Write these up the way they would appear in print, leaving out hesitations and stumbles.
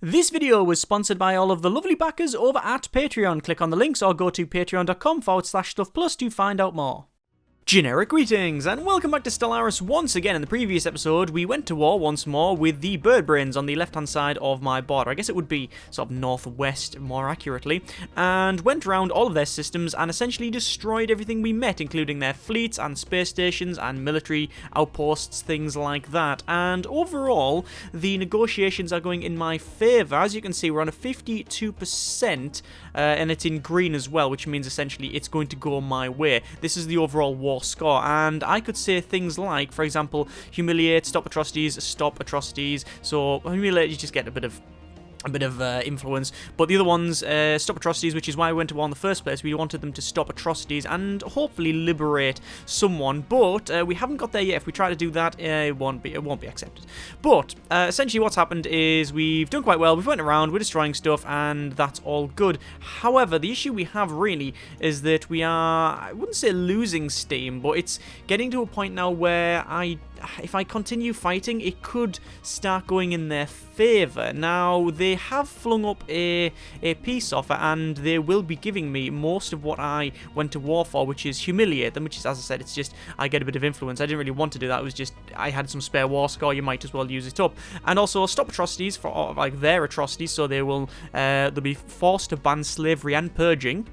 This video was sponsored by all of the lovely backers over at Patreon. Click on the links or go to patreon.com/stuffplus to find out more. Generic greetings, and welcome back to Stellaris once again. In the previous episode, we went to war once more with the bird brains on the left-hand side of my border. I guess it would be sort of northwest, more accurately, and went around all of their systems and essentially destroyed everything we met, including their fleets and space stations and military outposts, things like that. And overall, the negotiations are going in my favour. As you can see, we're on a 52%, and it's in green as well, which means essentially it's going to go my way. This is the overall war score, and I could say things like, for example, humiliate, stop atrocities. So humiliate, you just get a bit of influence, but the other ones, stop atrocities, which is why we went to war in the first place. We wanted them to stop atrocities and hopefully liberate someone, but we haven't got there yet. If we try to do that, it won't be accepted. But essentially what's happened is we've done quite well. We've went around, we're destroying stuff, and that's all good. However, the issue we have really is that we are, I wouldn't say losing steam, but it's getting to a point now where if I continue fighting, it could start going in their favour. Now, they have flung up a peace offer, and they will be giving me most of what I went to war for, which is humiliate them, which is, as I said, it's just, I get a bit of influence. I didn't really want to do that. It was just, I had some spare war score, you might as well use it up. And also, stop atrocities for, like, their atrocities, so they'll be forced to ban slavery and purging.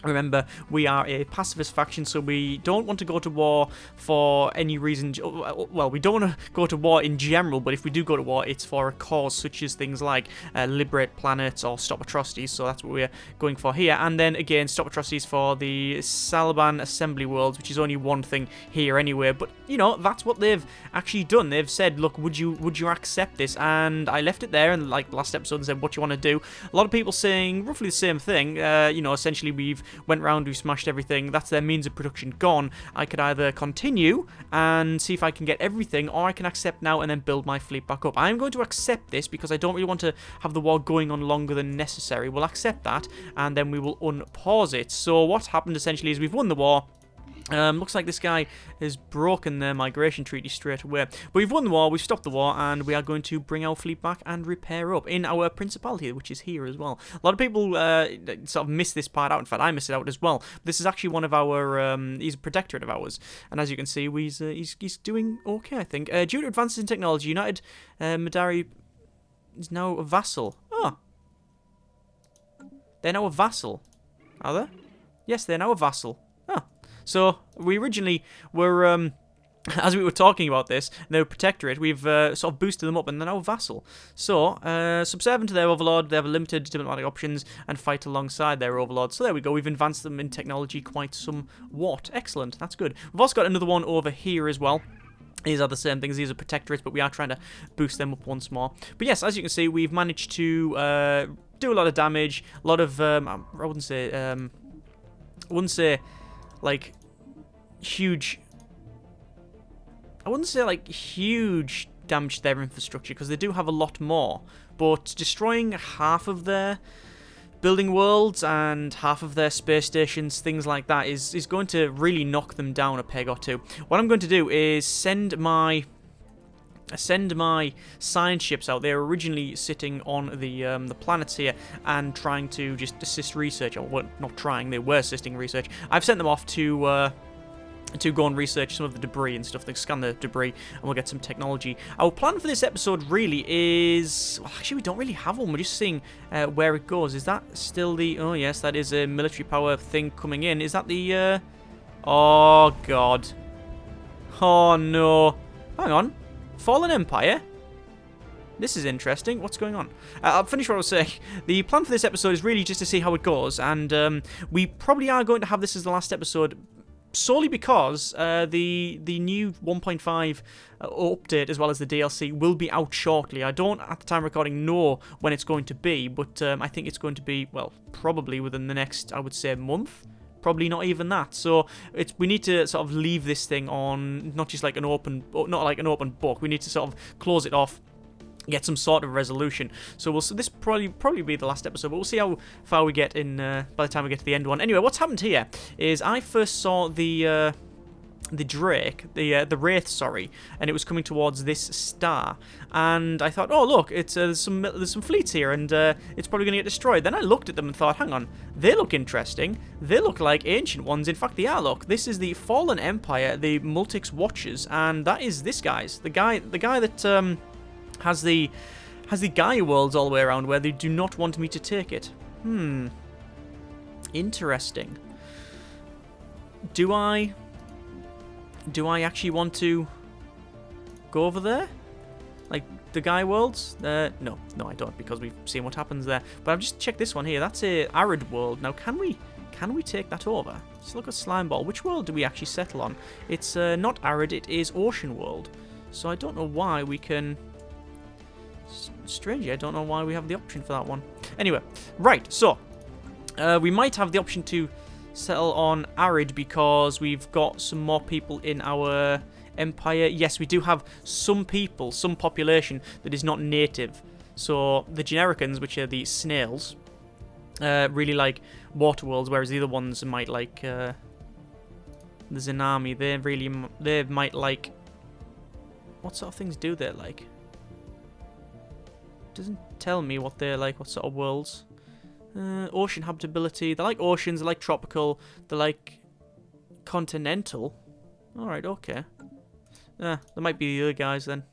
Remember, we are a pacifist faction, so we don't want to go to war for any reason. Well, we don't want to go to war in general, but if we do go to war, it's for a cause such as things like liberate planets or stop atrocities, so that's what we're going for here. And then, again, stop atrocities for the Salaban Assembly Worlds, which is only one thing here anyway, but, you know, that's what they've actually done. They've said, look, would you accept this? And I left it there, and like last episode, and said, what do you want to do? A lot of people saying roughly the same thing. You know, essentially, we've went round, we smashed everything, that's their means of production gone. I could either continue and see if I can get everything, or I can accept now and then build my fleet back up. I'm going to accept this because I don't really want to have the war going on longer than necessary. We'll accept that, and then we will unpause it. So what happened essentially is we've won the war. Looks like this guy has broken their migration treaty straight away. But we've won the war, we've stopped the war, and we are going to bring our fleet back and repair up in our principality, which is here as well. A lot of people sort of miss this part out. In fact, I missed it out as well. This is actually one of our, he's a protectorate of ours. And as you can see, he's doing okay, I think. Due to advances in technology, United Madari is now a vassal. Oh. They're now a vassal. Are they? Yes, they're now a vassal. Oh. So, we originally were, as we were talking about this, they were protectorate, we've sort of boosted them up, and they're now a vassal. So, subservient to their overlord, they have limited diplomatic options, and fight alongside their overlord. So there we go, we've advanced them in technology quite somewhat. Excellent, that's good. We've also got another one over here as well. These are the same things, these are protectorates, but we are trying to boost them up once more. But yes, as you can see, we've managed to do a lot of damage, a lot of, I wouldn't say, like, huge... I wouldn't say, like, huge damage to their infrastructure, because they do have a lot more. But destroying half of their building worlds and half of their space stations, things like that, is going to really knock them down a peg or two. What I'm going to do is send my science ships out. They were originally sitting on the planets here and trying to just assist research. Or well, not trying, they were assisting research. I've sent them off to go and research some of the debris and stuff. They scan the debris and we'll get some technology. Our plan for this episode really is... Well, actually, we don't really have one. We're just seeing where it goes. Is that still the... Oh, yes, that is a military power thing coming in. Is that the... Oh, God. Oh, no. Hang on. Fallen Empire? This is interesting. What's going on? I'll finish what I was saying. The plan for this episode is really just to see how it goes, and we probably are going to have this as the last episode, solely because the new 1.5 update, as well as the DLC, will be out shortly. I don't, at the time of recording, know when it's going to be, but I think it's going to be, well, probably within the next, I would say, month. Probably not even that. So we need to sort of leave this thing on not just like an open, not like an open book. We need to sort of close it off, get some sort of resolution. So this probably be the last episode, but we'll see how far we get in by the time we get to the end one. Anyway, what's happened here is I first saw the the Wraith, sorry, and it was coming towards this star. And I thought, oh look, it's there's some fleets here, and it's probably going to get destroyed. Then I looked at them and thought, hang on, they look interesting. They look like ancient ones. In fact, they are. Look, this is the Fallen Empire, the Multics Watchers, and that is this guy's the guy that has the Gaia worlds all the way around, where they do not want me to take it. Interesting. Do I actually want to go over there? Like the Gaia worlds? No, I don't, because we've seen what happens there. But I've just checked this one here. That's a arid world. Now, can we take that over? Let's look at Slime Ball. Which world do we actually settle on? It's not arid, it is ocean world. So I don't know why we can... Strangely, I don't know why we have the option for that one. Anyway, right, so we might have the option to settle on arid because we've got some more people in our empire. Yes, we do have some people, some population that is not native. So the Genericans, which are the snails, really like water worlds, whereas the other ones might like the Zanami. They might like... What sort of things do they like? Doesn't tell me what they're like, what sort of worlds. Ocean habitability. They like oceans, they like tropical, they like continental. Alright, okay. There might be the other guys then.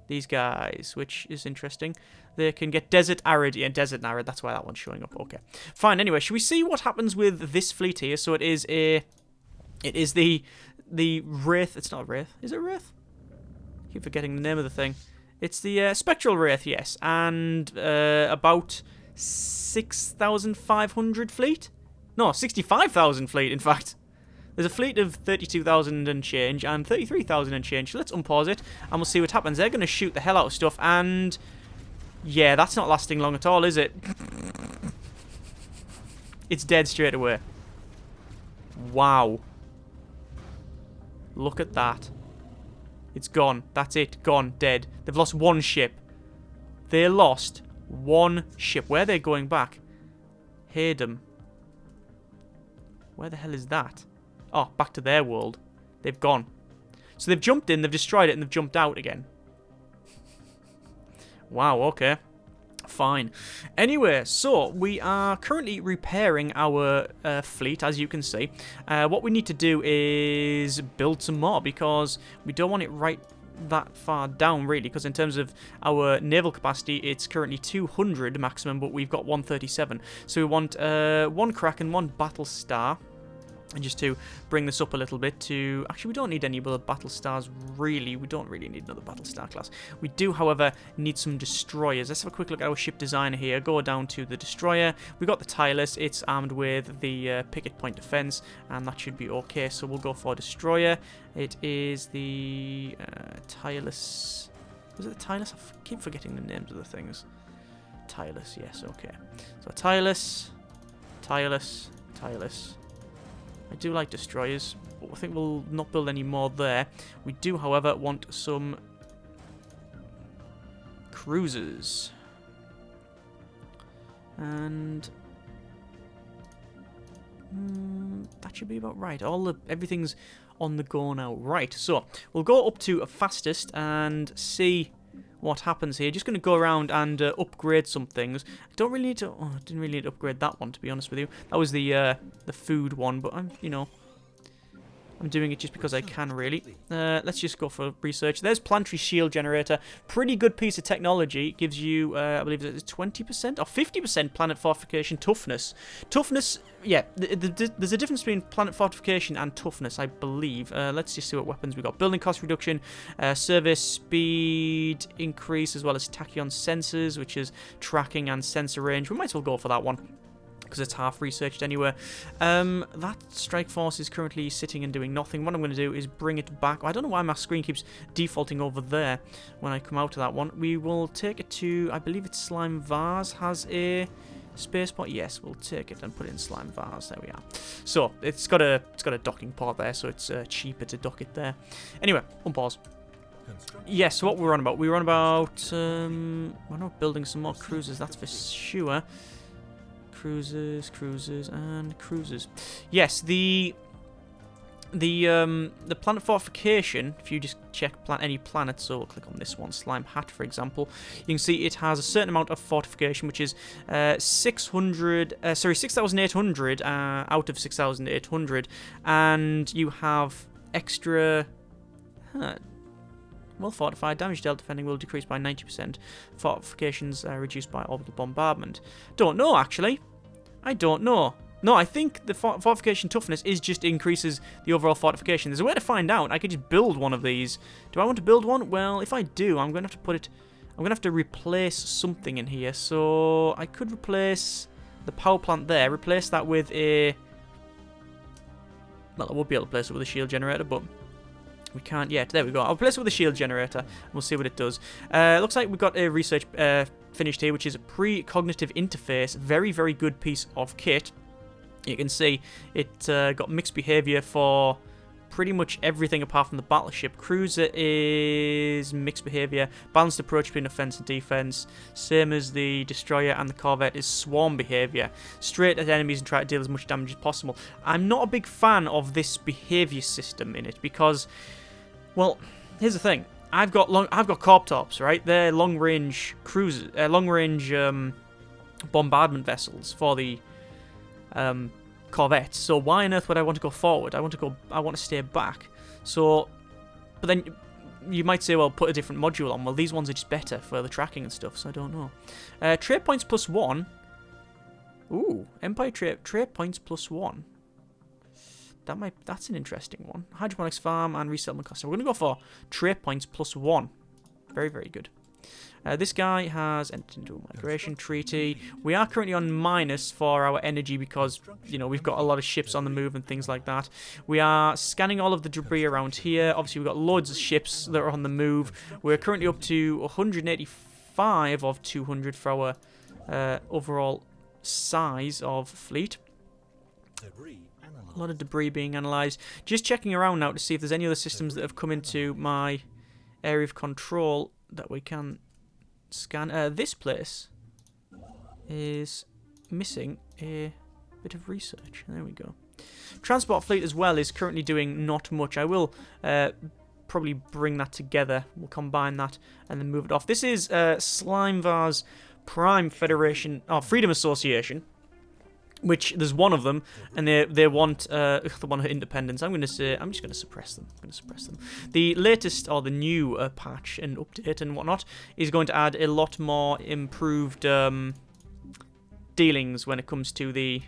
These guys, which is interesting. They can get desert arid. Yeah, desert and arid, that's why that one's showing up. Okay. Fine, anyway, should we see what happens with this fleet here? So it is the Wraith. It's not a Wraith. Is it a Wraith? I keep forgetting the name of the thing. It's the Spectral Wraith, yes. And about 6,500 fleet? No, 65,000 fleet, in fact. There's a fleet of 32,000 and change and 33,000 and change. So let's unpause it and we'll see what happens. They're going to shoot the hell out of stuff, and yeah, that's not lasting long at all, is it? It's dead straight away. Wow. Look at that. It's gone. That's it. Gone. Dead. They've lost one ship. They lost one ship. Where are they going back? Haydom. Where the hell is that? Oh, back to their world. They've gone. So they've jumped in, they've destroyed it, and they've jumped out again. Wow, okay. Fine. Anyway, so we are currently repairing our fleet, as you can see. What we need to do is build some more, because we don't want it right that far down, really, because in terms of our naval capacity, it's currently 200 maximum, but we've got 137. So we want one Kraken, one Battle Star. And just to bring this up a little bit to... Actually, we don't need any other battle stars, really. We don't really need another battle star class. We do, however, need some destroyers. Let's have a quick look at our ship designer here. Go down to the destroyer. We got the Tireless. It's armed with the picket point defense, and that should be okay. So we'll go for destroyer. It is the Tireless... Was it the Tireless? I keep forgetting the names of the things. Tireless, yes, okay. So Tireless, Tireless, Tireless. I do like destroyers, but I think we'll not build any more there. We do, however, want some cruisers. And that should be about right. Everything's on the go now. Right, so we'll go up to fastest and see what happens here. Just going to go around and upgrade some things. I don't really need to... Oh, I didn't really need to upgrade that one, to be honest with you. That was the food one, but I'm doing it just because I can, really. Let's just go for research. There's Planetary Shield Generator. Pretty good piece of technology. It gives you, I believe it's 20% or 50% planet fortification toughness. Toughness, yeah, there's a difference between planet fortification and toughness, I believe. Let's just see what weapons we got. Building cost reduction, service speed increase, as well as tachyon sensors, which is tracking and sensor range. We might as well go for that one, because it's half researched anyway. That strike force is currently sitting and doing nothing. What I'm going to do is bring it back. I don't know why my screen keeps defaulting over there when I come out to that one. We will take it to, I believe it's Slime Vase has a spaceport. Yes, we'll take it and put it in Slime Vase. There we are. So it's got a docking port there, so it's cheaper to dock it there. Anyway, unpause. Yes, so what we were on about? We were on about we're not building some more cruisers, that's for sure. Cruisers, and cruisers. Yes, the the planet fortification, if you just check any planet, so we'll click on this one, Slime Hat, for example, you can see it has a certain amount of fortification, which is 6,800 out of 6,800, and you have extra. Well fortified, damage dealt defending will decrease by 90%. Fortifications reduced by orbital bombardment. Don't know, actually. I don't know. No, I think the fortification toughness just increases the overall fortification. There's a way to find out. I could just build one of these. Do I want to build one? Well, if I do, I'm going to have to put it... I'm going to have to replace something in here. So I could replace the power plant there. Replace that with a... Well, I would be able to replace it with a shield generator, but... We can't yet. There we go. I'll replace it with a shield generator. And we'll see what it does. Looks like we've got a research finished here, which is a pre-cognitive interface. Very, very good piece of kit. You can see it got mixed behavior for pretty much everything apart from the battleship. Cruiser is mixed behavior. Balanced approach between offense and defense. Same as the destroyer, and the corvette is swarm behavior. Straight at enemies and try to deal as much damage as possible. I'm not a big fan of this behavior system in it because, well, here's the thing. I've got corp tops, right? They're long-range cruisers, long-range bombardment vessels for the corvettes. So why on earth would I want to go forward? I want to stay back. So, but then you might say, well, put a different module on. Well, these ones are just better for the tracking and stuff. So I don't know. Trait points +1. Ooh, Empire trait points +1. That's an interesting one. Hydroponics farm and resettlement cost. So we're gonna go for trait points +1. Very, very good. This guy has entered into a migration treaty. We are currently on minus for our energy because, you know, we've got a lot of ships on the move and things like that. We are scanning all of the debris around here. Obviously, we've got loads of ships that are on the move. We're currently up to 185 of 200 for our overall size of fleet. A lot of debris being analysed. Just checking around now to see if there's any other systems that have come into my area of control that we can scan. This place is missing a bit of research. There we go. Transport fleet as well is currently doing not much. I will probably bring that together. We'll combine that and then move it off. This is Slimevar's Prime Federation, Freedom Association, which there's one of them, and they want the one of independence. I'm just going to suppress them. The latest, or the new patch and update and whatnot, is going to add a lot more improved dealings when it comes to the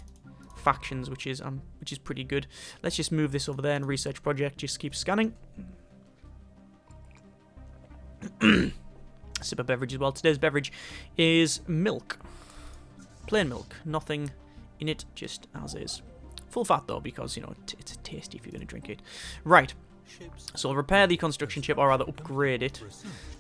factions, which is pretty good. Let's just move this over there and research project. Just keep scanning. Sip of beverage as well. Today's beverage is milk, plain milk, nothing in it, just as is. Full fat though, because, you know, it's tasty if you're going to drink it. Right. So I'll repair the construction ship, or rather upgrade it.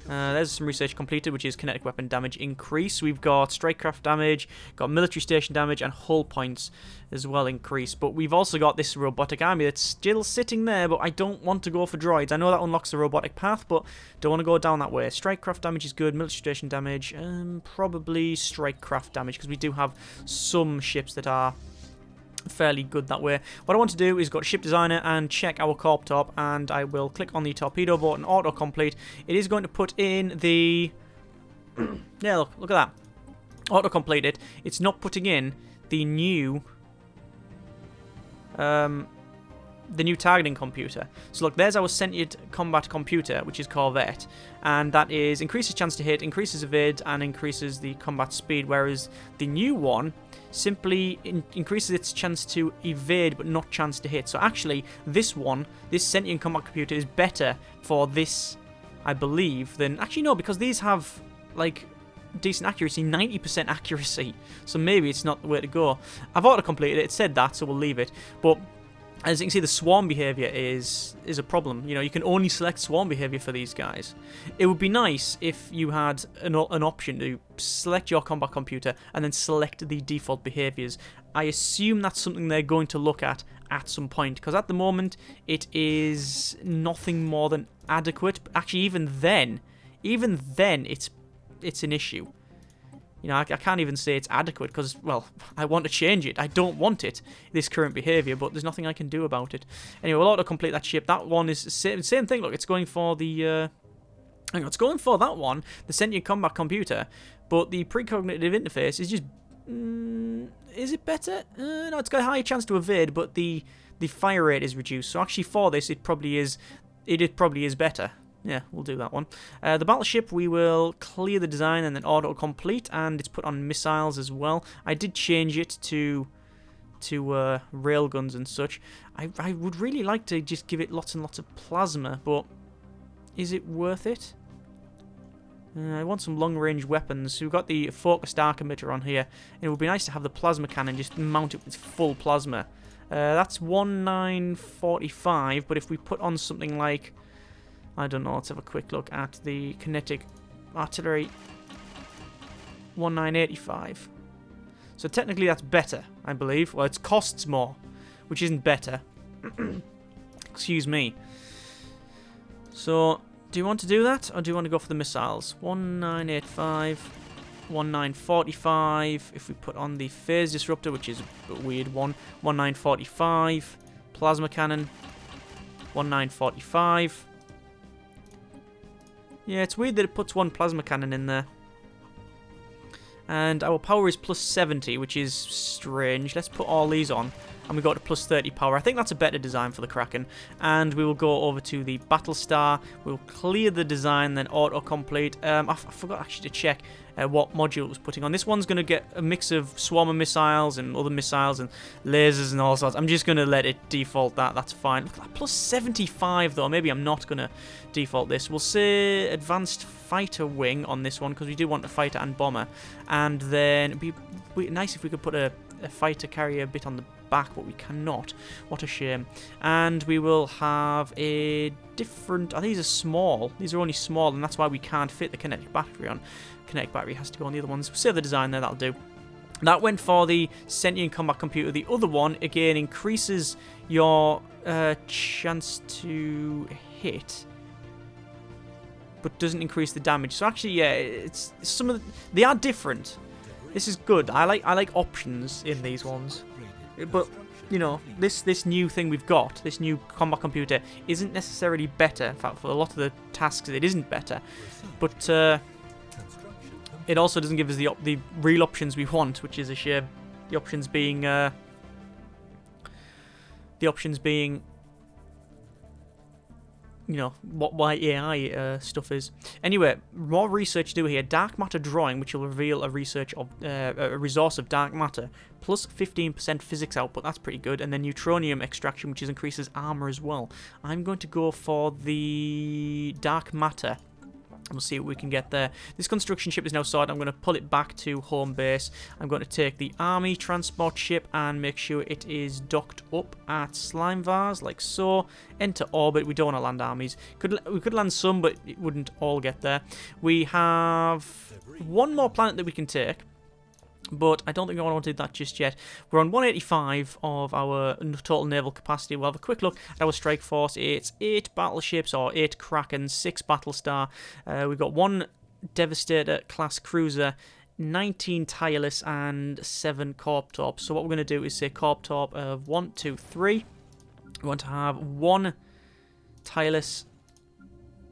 There's some research completed, which is kinetic weapon damage increase. We've got strikecraft damage, got military station damage, and hull points as well increase. But we've also got this robotic army that's still sitting there, but I don't want to go for droids. I know that unlocks the robotic path, but don't want to go down that way. Strikecraft damage is good, military station damage, probably strikecraft damage, because we do have some ships that are fairly good that way. What I want to do is go to ship designer and check our corp top, and I will click on the torpedo boat and autocomplete. It is going to put in the yeah, look at that, autocomplete it. It's not putting in the new targeting computer. So look, there's our sentient combat computer, which is Corvette, and that is increases chance to hit, increases evade, and increases the combat speed, whereas the new one simply increases its chance to evade but not chance to hit. So actually this sentient combat computer is better for this, I believe, than... Actually no, because these have like decent accuracy, 90% accuracy, so maybe it's not the way to go. I've auto-completed it, it said that, so we'll leave it. But as you can see, the swarm behavior is a problem. You know, you can only select swarm behavior for these guys. It would be nice if you had an option to select your combat computer and then select the default behaviors. I assume that's something they're going to look at some point, because at the moment it is nothing more than adequate. But actually, even then, it's an issue. You know, I can't even say it's adequate because, well, I want to change it. I don't want it, this current behaviour, but there's nothing I can do about it. Anyway, we'll auto-complete that ship. That one is the same thing. Look, it's going for the... hang on, it's going for that one, the sentient combat computer, but the precognitive interface is just... is it better? No, it's got a higher chance to evade, but the fire rate is reduced. So actually for this, it probably is better. Yeah, we'll do that one. The battleship, we will clear the design and then auto-complete, and it's put on missiles as well. I did change it to railguns and such. I would really like to just give it lots and lots of plasma, but is it worth it? I want some long-range weapons. So we've got the focused arc emitter on here. It would be nice to have the plasma cannon just mount it with full plasma. That's 1945, but if we put on something like... I don't know, let's have a quick look at the kinetic artillery. 1985. So technically that's better, I believe. Well, it costs more, which isn't better. Excuse me. So, do you want to do that, or do you want to go for the missiles? 1985, 1945. If we put on the phase disruptor, which is a weird one, 1945. Plasma cannon, 1945. Yeah, it's weird that it puts one plasma cannon in there. And our power is plus 70, which is strange. Let's put all these on. And we got to plus 30 power. I think that's a better design for the Kraken. And we will go over to the Battlestar. We'll clear the design, then auto-complete. I forgot actually to check what module it was putting on. This one's going to get a mix of swarmer missiles and other missiles and lasers and all sorts. I'm just going to let it default that. That's fine. Look at that, plus 75 though. Maybe I'm not going to default this. We'll say advanced fighter wing on this one because we do want a fighter and bomber. And then it'd be nice if we could put a fighter carrier a bit on the back, but we cannot. What a shame. And we will have a different... I think these are small. These are only small, and that's why we can't fit the kinetic battery on. Kinetic battery has to go on the other ones. We'll save the design there, that'll do. That went for the sentient combat computer. The other one, again, increases your chance to hit, but doesn't increase the damage. So actually, yeah, it's some of they are different. This is good. I like options in these ones. But, you know, this new thing we've got, this new combat computer, isn't necessarily better. In fact, for a lot of the tasks, it isn't better. But it also doesn't give us the real options we want, which is a shame. The options being you know, what AI stuff is. Anyway, more research to do here. Dark matter drawing, which will reveal a resource of dark matter, plus 15% physics output. That's pretty good. And then neutronium extraction, which increases armor as well. I'm going to go for the dark matter. We'll see what we can get there. This construction ship is now sorted. I'm going to pull it back to home base. I'm going to take the army transport ship and make sure it is docked up at Slimevars, like so. Enter orbit. We don't want to land armies. We could land some, but it wouldn't all get there. We have one more planet that we can take, but I don't think I want to do that just yet. We're on 185 of our total naval capacity. We'll have a quick look at our strike force. It's 8 battleships, or 8 Kraken, 6 Battlestar. We've got 1 Devastator class cruiser, 19 Tireless, and 7 Corp Torps. So what we're going to do is say Corp Torp of 1, 2, 3. We want to have 1 Tireless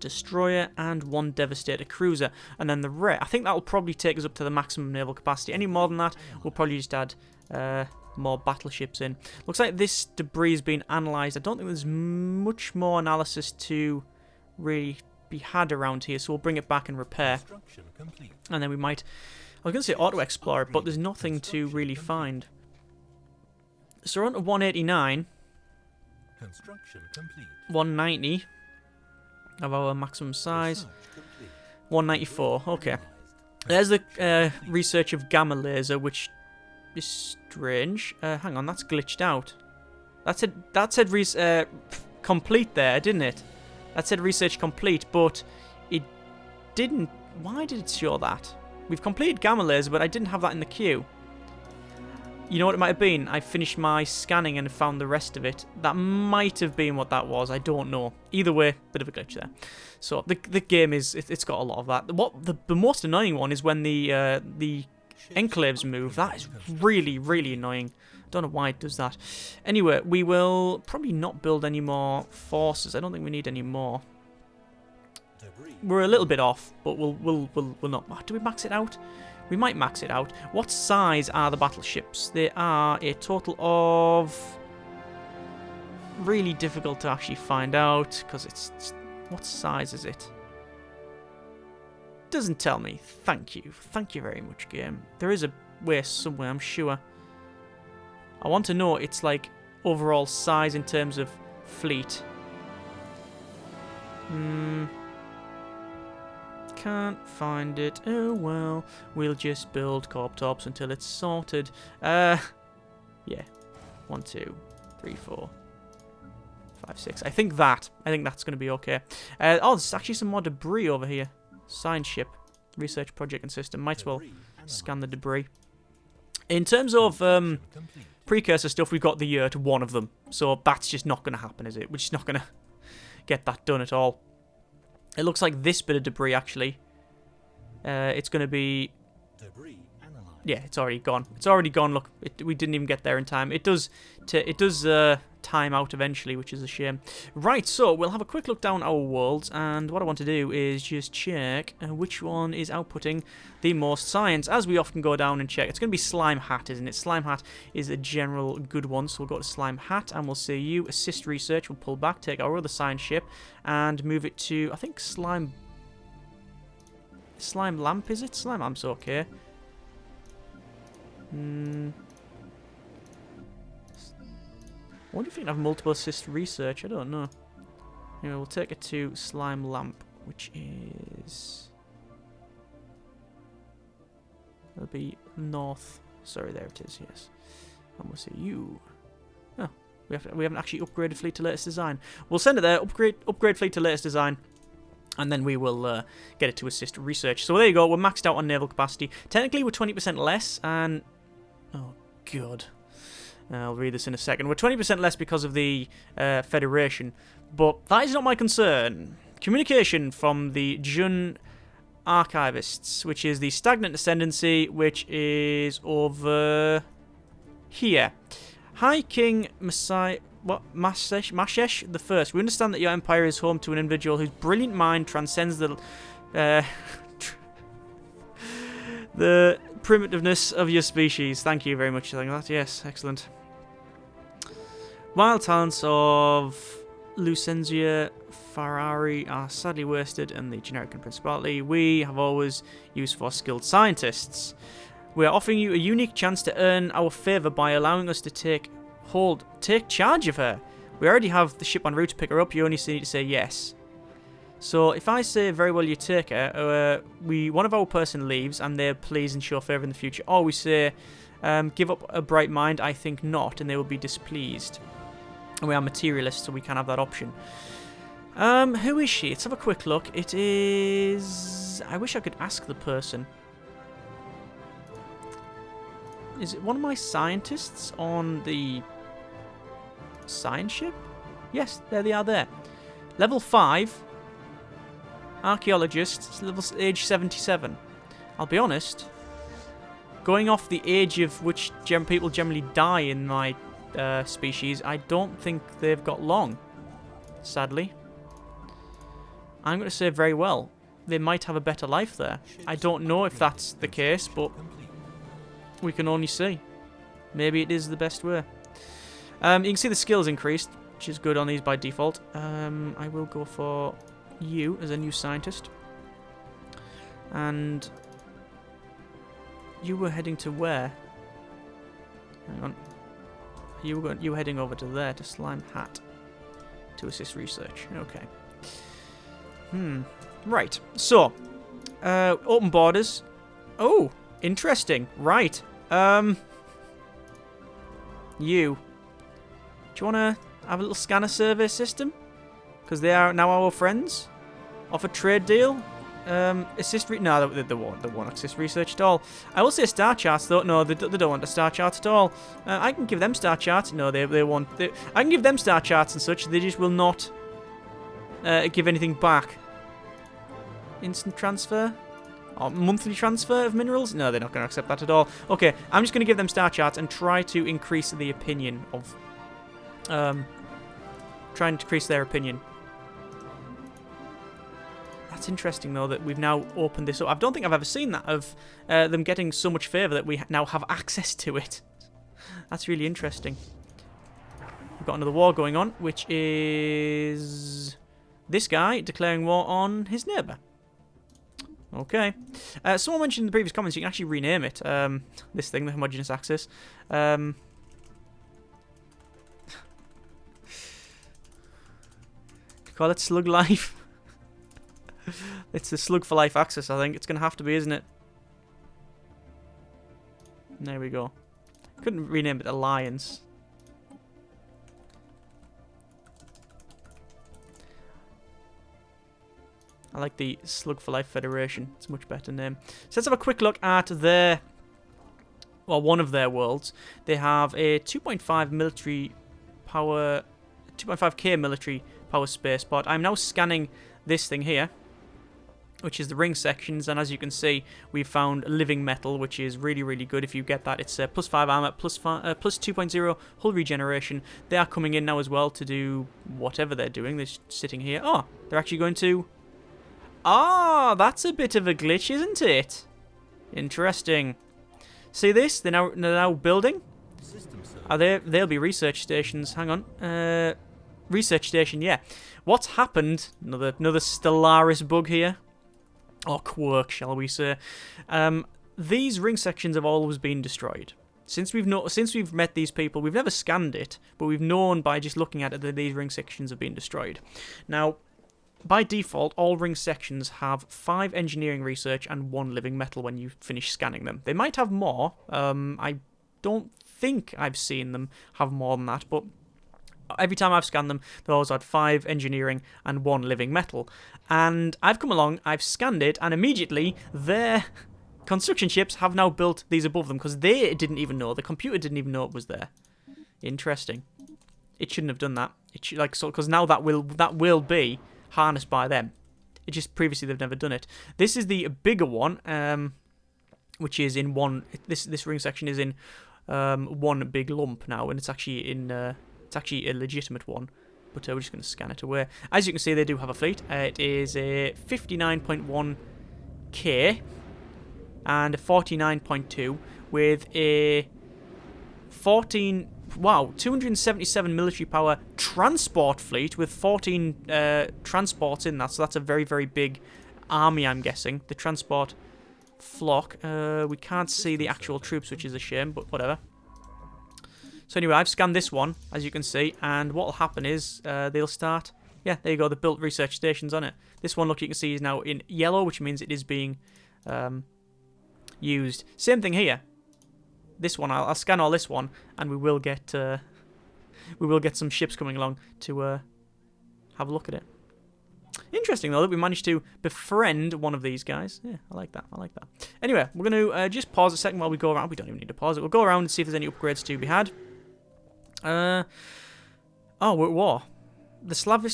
destroyer and 1 Devastator cruiser, and then the rest. I think that will probably take us up to the maximum naval capacity. Any more than that, we'll probably just add more battleships in. Looks like this debris has been analysed. I don't think there's much more analysis to really be had around here, so we'll bring it back and repair. And then we might... I was going to say auto-explore it, but there's nothing to really find. So we're on to 189. 190. Of our maximum size. 194. Okay. There's the research of gamma laser, which is strange. Hang on, that's glitched out. That said complete there, didn't it? That said research complete, but it didn't. Why did it show that? We've completed gamma laser, but I didn't have that in the queue. You know what it might have been? I finished my scanning and found the rest of it. That might have been what that was. I don't know. Either way, bit of a glitch there. So the game is it's got a lot of that. The most annoying one is when the enclaves move. That is really, really annoying. I don't know why it does that. Anyway, we will probably not build any more forces. I don't think we need any more. We're a little bit off, but we'll not. Do we max it out? We might max it out. What size are the battleships? They are a total of... Really difficult to actually find out, because it's... What size is it? Doesn't tell me. Thank you. Thank you very much, game. There is a way somewhere, I'm sure. I want to know its, like, overall size in terms of fleet. Can't find it. Oh well, we'll just build corp tops until it's sorted. Yeah. 1, 2, 3, 4, 5, 6. I think that's going to be okay. Oh, there's actually some more debris over here. Science ship, research project and system. Might as well scan the debris. In terms of precursor stuff, we've got the year to one of them, so that's just not going to happen, is it? We're just not going to get that done at all. It looks like this bit of debris, actually. It's going to be... Yeah, it's already gone. It's already gone. Look, we didn't even get there in time. It does time out eventually, which is a shame. Right, so we'll have a quick look down our worlds, and what I want to do is just check which one is outputting the most science, as we often go down and check. It's going to be Slime Hat, isn't it? Slime Hat is a general good one, so we'll go to Slime Hat, and we'll say you assist research. We'll pull back, take our other science ship, and move it to, I think, Slime Lamp, is it? Slime Lamp's okay. I wonder if you can have multiple assist research. I don't know. Anyway, we'll take it to Slime Lamp, which is... It'll be north. Sorry, there it is, yes. And we'll say you. Oh, we haven't actually upgraded fleet to latest design. We'll send it there, upgrade fleet to latest design, and then we will get it to assist research. So there you go, we're maxed out on naval capacity. Technically, we're 20% less, and... Oh, God. I'll read this in a second. We're 20% less because of the Federation, but that is not my concern. Communication from the Jun Archivists, which is the Stagnant Ascendancy, which is over here. Hi, King Masai... What? Mashesh the First. We understand that your empire is home to an individual whose brilliant mind transcends the primitiveness of your species. Thank you very much for saying that. Yes, excellent. Wild talents of Lucenzia Ferrari are sadly wasted in the generic and principality we have always used for skilled scientists. We are offering you a unique chance to earn our favour by allowing us to take charge of her. We already have the ship en route to pick her up. You only need to say yes. So if I say very well you take her, one of our person leaves and they're pleased and show favour in the future. Or we say give up a bright mind, I think not, and they will be displeased. And we are materialists, so we can have that option. Who is she? Let's have a quick look. It is... I wish I could ask the person. Is it one of my scientists on the science ship? Yes, there they are there. Level 5. Archaeologist, level age 77. I'll be honest, going off the age of which people generally die in my species, I don't think they've got long, sadly. I'm going to say very well. They might have a better life there. I don't know if that's the case, but we can only see. Maybe it is the best way. You can see the skills increased, which is good on these by default. I will go for you as a new scientist. And you were heading to where? Hang on. You were heading over to there, to Slime Hat, to assist research. Okay. Right. So, open borders. Oh, interesting. Right. You. Do you want to have a little scanner survey system? Because they are now our friends. Offer trade deal. Assist... No, they won't assist research at all. I will say star charts, though. No, they don't want a star chart at all. I can give them star charts. No, they won't. I can give them star charts and such. They just will not give anything back. Instant transfer. Or monthly transfer of minerals? No, they're not going to accept that at all. Okay, I'm just going to give them star charts and try to increase the opinion of... try and increase their opinion. That's interesting, though, that we've now opened this up. I don't think I've ever seen that, of them getting so much favour that we now have access to it. That's really interesting. We've got another war going on, which is this guy declaring war on his neighbour. Okay. Someone mentioned in the previous comments you can actually rename it. This thing, the homogeneous axis. Call it Slug Life. It's the Slug for Life axis, I think. It's going to have to be, isn't it? There we go. Couldn't rename it Alliance. I like the Slug for Life Federation. It's a much better name. So let's have a quick look at their... well, one of their worlds. They have a 2.5 military power... 2.5k military power spaceport. I'm now scanning this thing here, which is the ring sections, and as you can see, we've found living metal, which is really, really good if you get that. It's plus 5 armor, plus 2.0 hull regeneration. They are coming in now as well to do whatever they're doing. They're just sitting here. Oh, they're actually going to... ah, that's a bit of a glitch, isn't it? Interesting. See this? They're now building. Are they? They'll be research stations. Hang on. Research station. Yeah. What's happened? Another Stellaris bug here, or quirk, shall we say? These ring sections have always been destroyed. Since we've met these people, we've never scanned it, but we've known by just looking at it that these ring sections have been destroyed. Now, by default, all ring sections have 5 engineering research and 1 living metal when you finish scanning them. They might have more. I don't think I've seen them have more than that, but every time I've scanned them, they've always had 5 engineering and 1 living metal. And I've come along, I've scanned it, and immediately their construction ships have now built these above them, because they didn't even know, the computer didn't even know it was there. Interesting. It shouldn't have done that. It should, like, so, because now that will be harnessed by them. It just previously they've never done it. This is the bigger one, which is in one. This ring section is in one big lump now, and it's actually in. It's actually a legitimate one, but we're just going to scan it away. As you can see, they do have a fleet. It is a 59.1k and a 49.2 with a 277 military power transport fleet with 14 transports in that. So that's a very, very big army, I'm guessing. The transport flock. We can't see the actual troops, which is a shame, but whatever. So anyway, I've scanned this one, as you can see, and what will happen is they'll start... yeah, there you go, the built research stations on it. This one, look, you can see is now in yellow, which means it is being used. Same thing here. This one, I'll scan all this one, and we will get some ships coming along to have a look at it. Interesting, though, that we managed to befriend one of these guys. Yeah, I like that. I like that. Anyway, we're going to just pause a second while we go around. We don't even need to pause it. We'll go around and see if there's any upgrades to be had. Oh, we're at war. The Slavic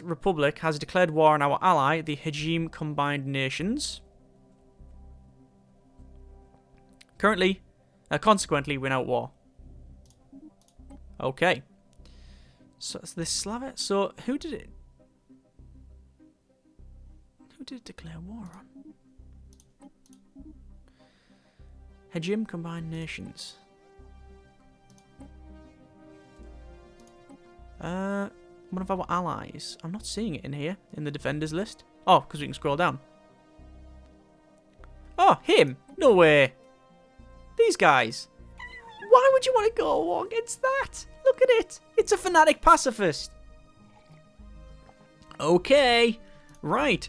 Republic has declared war on our ally, the Hejim Combined Nations. Currently... consequently, we're now at war. Okay. So it's this Slavic. So who did it? Who did it declare war on? Hejim Combined Nations. One of our allies. I'm not seeing it in here in the defenders list. Oh, because we can scroll down. Oh, him! No way. These guys. Why would you want to go war against that? Look at it. It's a fanatic pacifist. Okay. Right.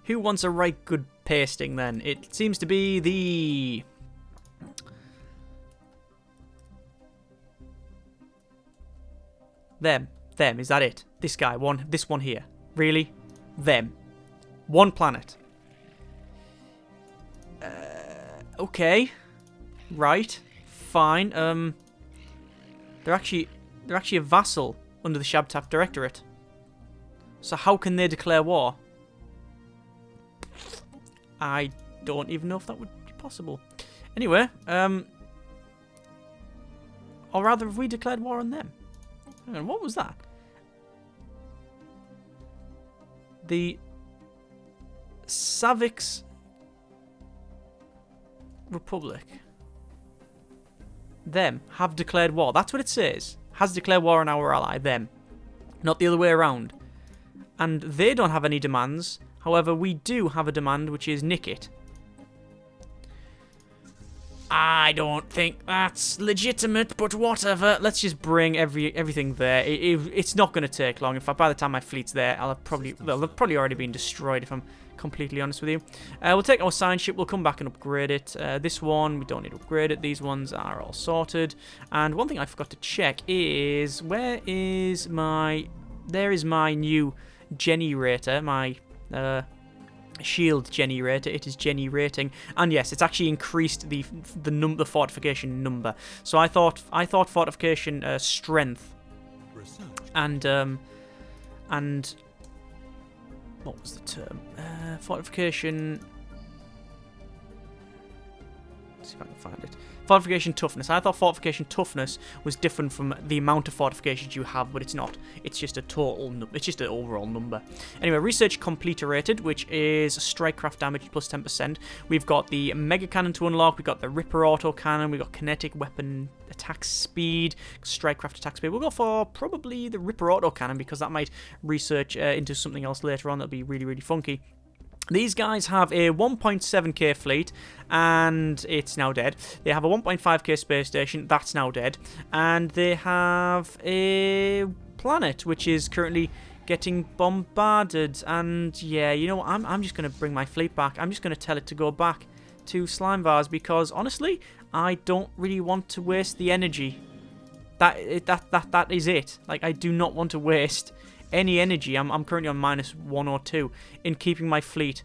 Who wants a right good pasting then? It seems to be the... Them. Is that it? This guy. This one here. Really? Them. One planet. Okay. Right, fine. They're actually a vassal under the Shabtaf Directorate. So how can they declare war? I don't even know if that would be possible. Anyway, or rather, have we declared war on them? Hang on, what was that? The Savix Republic. Them have declared war. That's what it says. Has declared war on our ally, them. Not the other way around. And they don't have any demands. However, we do have a demand, which is nick it. I don't think that's legitimate, but whatever. Let's just bring everything there. It's not going to take long. In fact, by the time my fleet's there, they'll have probably already been destroyed, if I'm completely honest with you. We'll take our science ship. We'll come back and upgrade it. This one, we don't need to upgrade it. These ones are all sorted. And one thing I forgot to check is, where is my... There is my new generator, my... shield generator. It is generating, and yes, it's actually increased the fortification number. So I thought fortification strength and what was the term? Fortification. Let's see if I can find it. Fortification toughness. I thought fortification toughness was different from the amount of fortifications you have, but it's not. It's just a total. It's just an overall number. Anyway, research completed, which is strikecraft damage plus 10%. We've got the mega cannon to unlock. We've got the Ripper auto cannon. We've got kinetic weapon attack speed, strikecraft attack speed. We'll go for probably the Ripper auto cannon because that might research into something else later on that'll be really, really funky. These guys have a 1.7k fleet, and it's now dead. They have a 1.5k space station, that's now dead. And they have a planet, which is currently getting bombarded. And yeah, you know what, I'm just going to bring my fleet back. I'm just going to tell it to go back to Slimevars, because honestly, I don't really want to waste the energy. That is it. Like, I do not want to waste any energy. I'm currently on -1 or 2 in keeping my fleet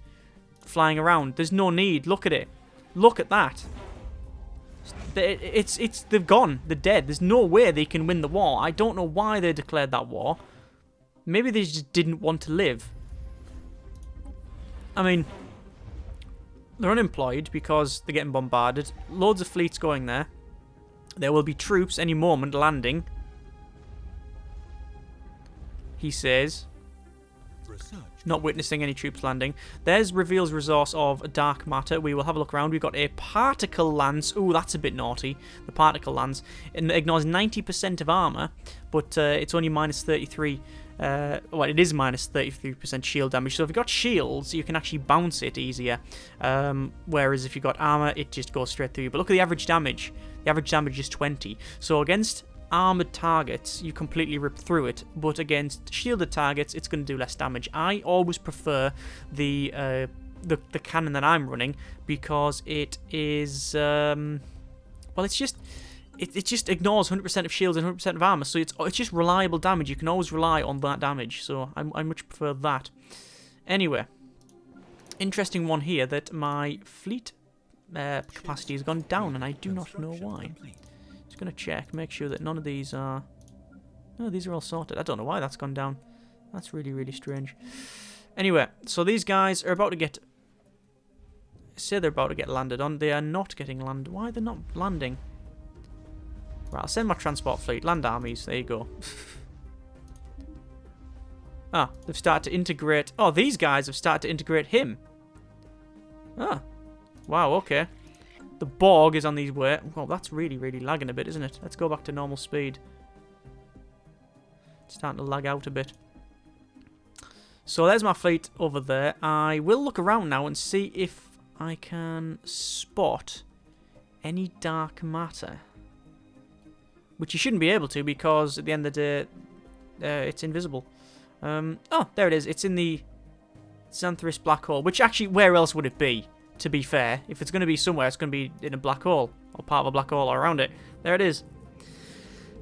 flying around. There's no need. Look at it. Look at that. They've gone. They're dead. There's no way they can win the war. I don't know why they declared that war. Maybe they just didn't want to live. I mean, they're unemployed because they're getting bombarded. Loads of fleets going there. There will be troops any moment landing, he says. Not witnessing any troops landing. There's reveals resource of dark matter. We will have a look around. We've got a particle lance. Ooh, that's a bit naughty. The particle lance. It ignores 90% of armor, but it's only -33. Well, it is -33% shield damage. So if you've got shields, you can actually bounce it easier. Whereas if you've got armor, it just goes straight through you. But look at the average damage. The average damage is 20. So against armored targets, you completely rip through it, but against shielded targets, it's going to do less damage. I always prefer the cannon that I'm running because it is well, it just ignores 100% of shields and 100% of armor, so it's just reliable damage. You can always rely on that damage, so I much prefer that. Anyway, interesting one here that my fleet capacity has gone down, and I do not know why. Just going to check, make sure that none of these are... No, these are all sorted. I don't know why that's gone down. That's really, really strange. Anyway, so these guys are about to get... Say they're about to get landed on. They are not getting landed. Why are they not landing? Right, I'll send my transport fleet. Land armies. There you go. Ah, they've started to integrate... Oh, these guys have started to integrate him. Ah. Wow, okay. The Borg is on these way. Well, that's really, really lagging a bit, isn't it? Let's go back to normal speed. It's starting to lag out a bit. So there's my fleet over there. I will look around now and see if I can spot any dark matter. Which you shouldn't be able to, because at the end of the day, it's invisible. Oh, there it is. It's in the Xanthorus black hole. Which actually, where else would it be? To be fair, if it's going to be somewhere, it's going to be in a black hole, or part of a black hole, or around it. There it is.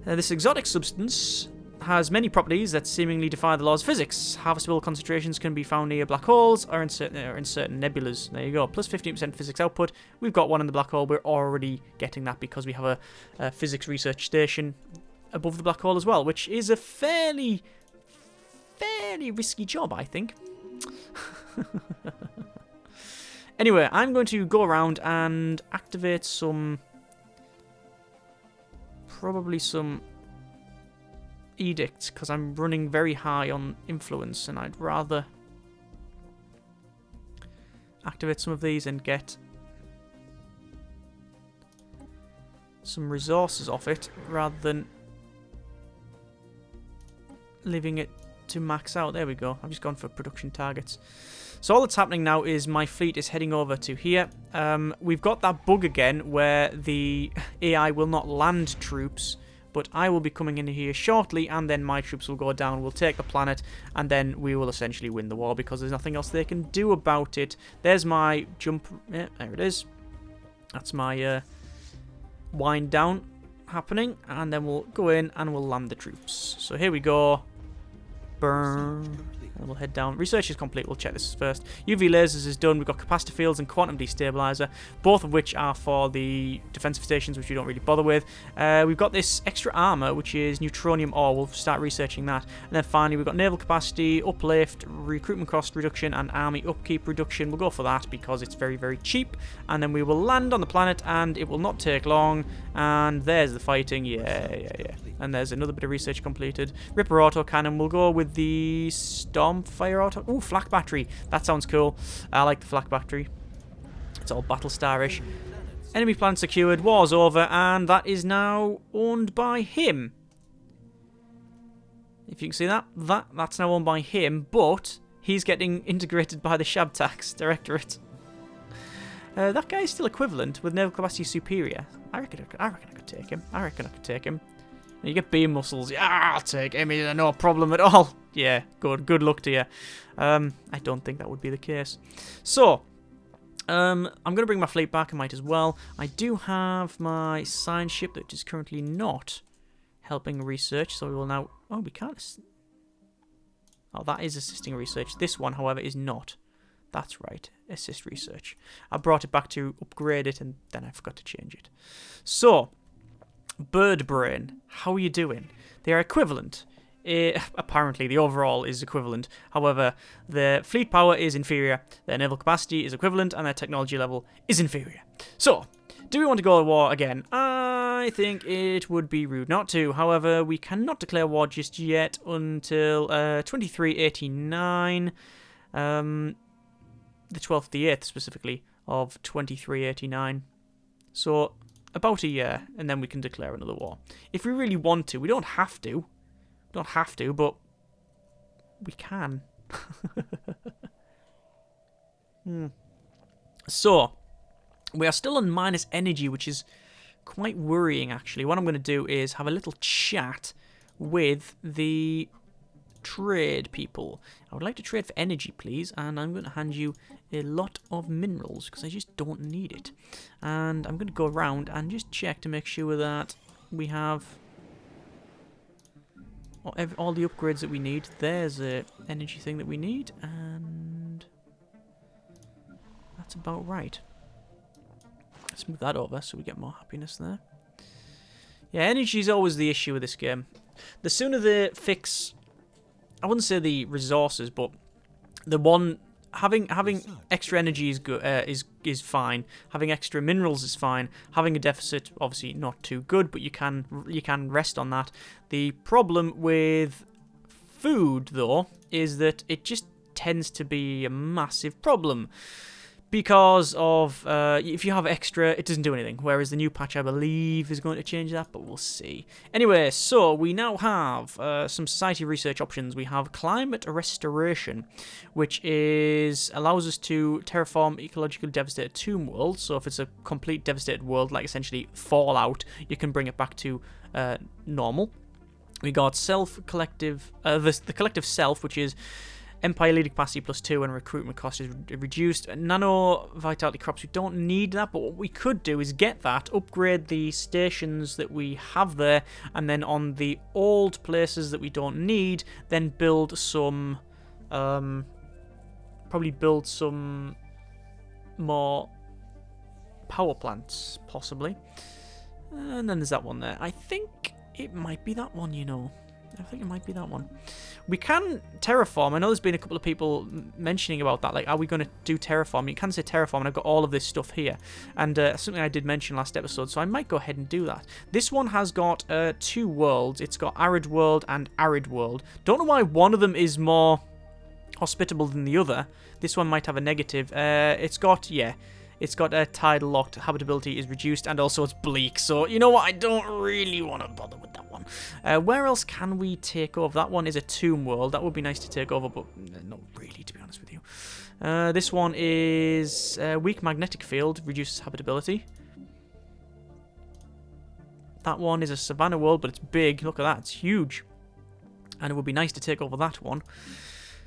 This exotic substance has many properties that seemingly defy the laws of physics. Harvestable concentrations can be found near black holes or in certain nebulas. There you go. Plus 15% physics output. We've got one in the black hole. We're already getting that because we have a physics research station above the black hole as well, which is a fairly risky job, I think. Anyway, I'm going to go around and activate some... probably some edicts, because I'm running very high on influence, and I'd rather activate some of these and get some resources off it, rather than leaving it to max out. There we go. I've just gone for production targets. So all that's happening now is my fleet is heading over to here. We've got that bug again where the AI will not land troops, but I will be coming in here shortly, and then my troops will go down, we'll take the planet, and then we will essentially win the war, because there's nothing else they can do about it. There's my jump... yeah, there it is. That's my wind down happening, and then we'll go in and we'll land the troops. So here we go. Burn. And we'll head down. Research is complete. We'll check this first. UV lasers is done. We've got capacitor fields and quantum destabilizer, both of which are for the defensive stations, which we don't really bother with. We've got this extra armor, which is neutronium ore. We'll start researching that. And then finally, we've got naval capacity, uplift, recruitment cost reduction, and army upkeep reduction. We'll go for that because it's very, very cheap. And then we will land on the planet, and it will not take long. And there's the fighting. Yeah. And there's another bit of research completed. Ripper autocannon. We'll go with the Stormfire auto... ooh, flak battery. That sounds cool. I like the flak battery. It's all Battlestar-ish. Enemy planet secured. War's over. And that is now owned by him. If you can see that. That's now owned by him. But he's getting integrated by the Shab Tax Directorate. That guy is still equivalent with naval capacity superior. I reckon I could take him. You get beam muscles. Yeah, I'll take him. He's no problem at all. Yeah, good luck to you. I don't think that would be the case. So, I'm going to bring my fleet back. I might as well. I do have my science ship that is currently not helping research. So we will now... oh, we can't... oh, that is assisting research. This one, however, is not. That's right. Assist research. I brought it back to upgrade it, and then I forgot to change it. So... Bird Brain, how are you doing? They are equivalent. Apparently, the overall is equivalent. However, their fleet power is inferior, their naval capacity is equivalent, and their technology level is inferior. So, do we want to go to war again? I think it would be rude not to. However, we cannot declare war just yet until 2389, the 12th, the 8th specifically, of 2389. So... about a year, and then we can declare another war. If we really want to. We don't have to. But we can. So, we are still on minus energy, which is quite worrying, actually. What I'm going to do is have a little chat with the trade people. I would like to trade for energy, please, and I'm going to hand you a lot of minerals because I just don't need it. And I'm going to go around and just check to make sure that we have all the upgrades that we need. There's a energy thing that we need, and that's about right. Let's move that over so we get more happiness there. Yeah, energy is always the issue with this game. The sooner they fix... I wouldn't say the resources, but the one having extra energy is good, is fine. Having extra minerals is fine. Having a deficit, obviously not too good, but you can rest on that. The problem with food, though, is that it just tends to be a massive problem. Because of, if you have extra, it doesn't do anything. Whereas the new patch, I believe, is going to change that, but we'll see. Anyway, so we now have some society research options. We have climate restoration, which allows us to terraform ecologically devastated tomb worlds. So if it's a complete devastated world, like essentially Fallout, you can bring it back to normal. We got collective, the collective self, which is Empire leading capacity +2 and recruitment cost is reduced. Nano vitality crops, we don't need that, but what we could do is get that, upgrade the stations that we have there, and then on the old places that we don't need, then build some, probably build some more power plants, possibly. And then there's that one there. I think it might be that one, you know. I think it might be that one. We can terraform. I know there's been a couple of people mentioning about that. Like, are we going to do terraform? You can say terraform, and I've got all of this stuff here. And something I did mention last episode, so I might go ahead and do that. This one has got 2 worlds. It's got arid world and arid world. Don't know why one of them is more hospitable than the other. This one might have a negative. It's got a tidal locked, habitability is reduced, and also it's bleak. So, you know what? I don't really want to bother with that one. Where else can we take over? That one is a tomb world. That would be nice to take over, but not really, to be honest with you. This one is weak magnetic field, reduces habitability. That one is a savannah world, but it's big. Look at that. It's huge. And it would be nice to take over that one.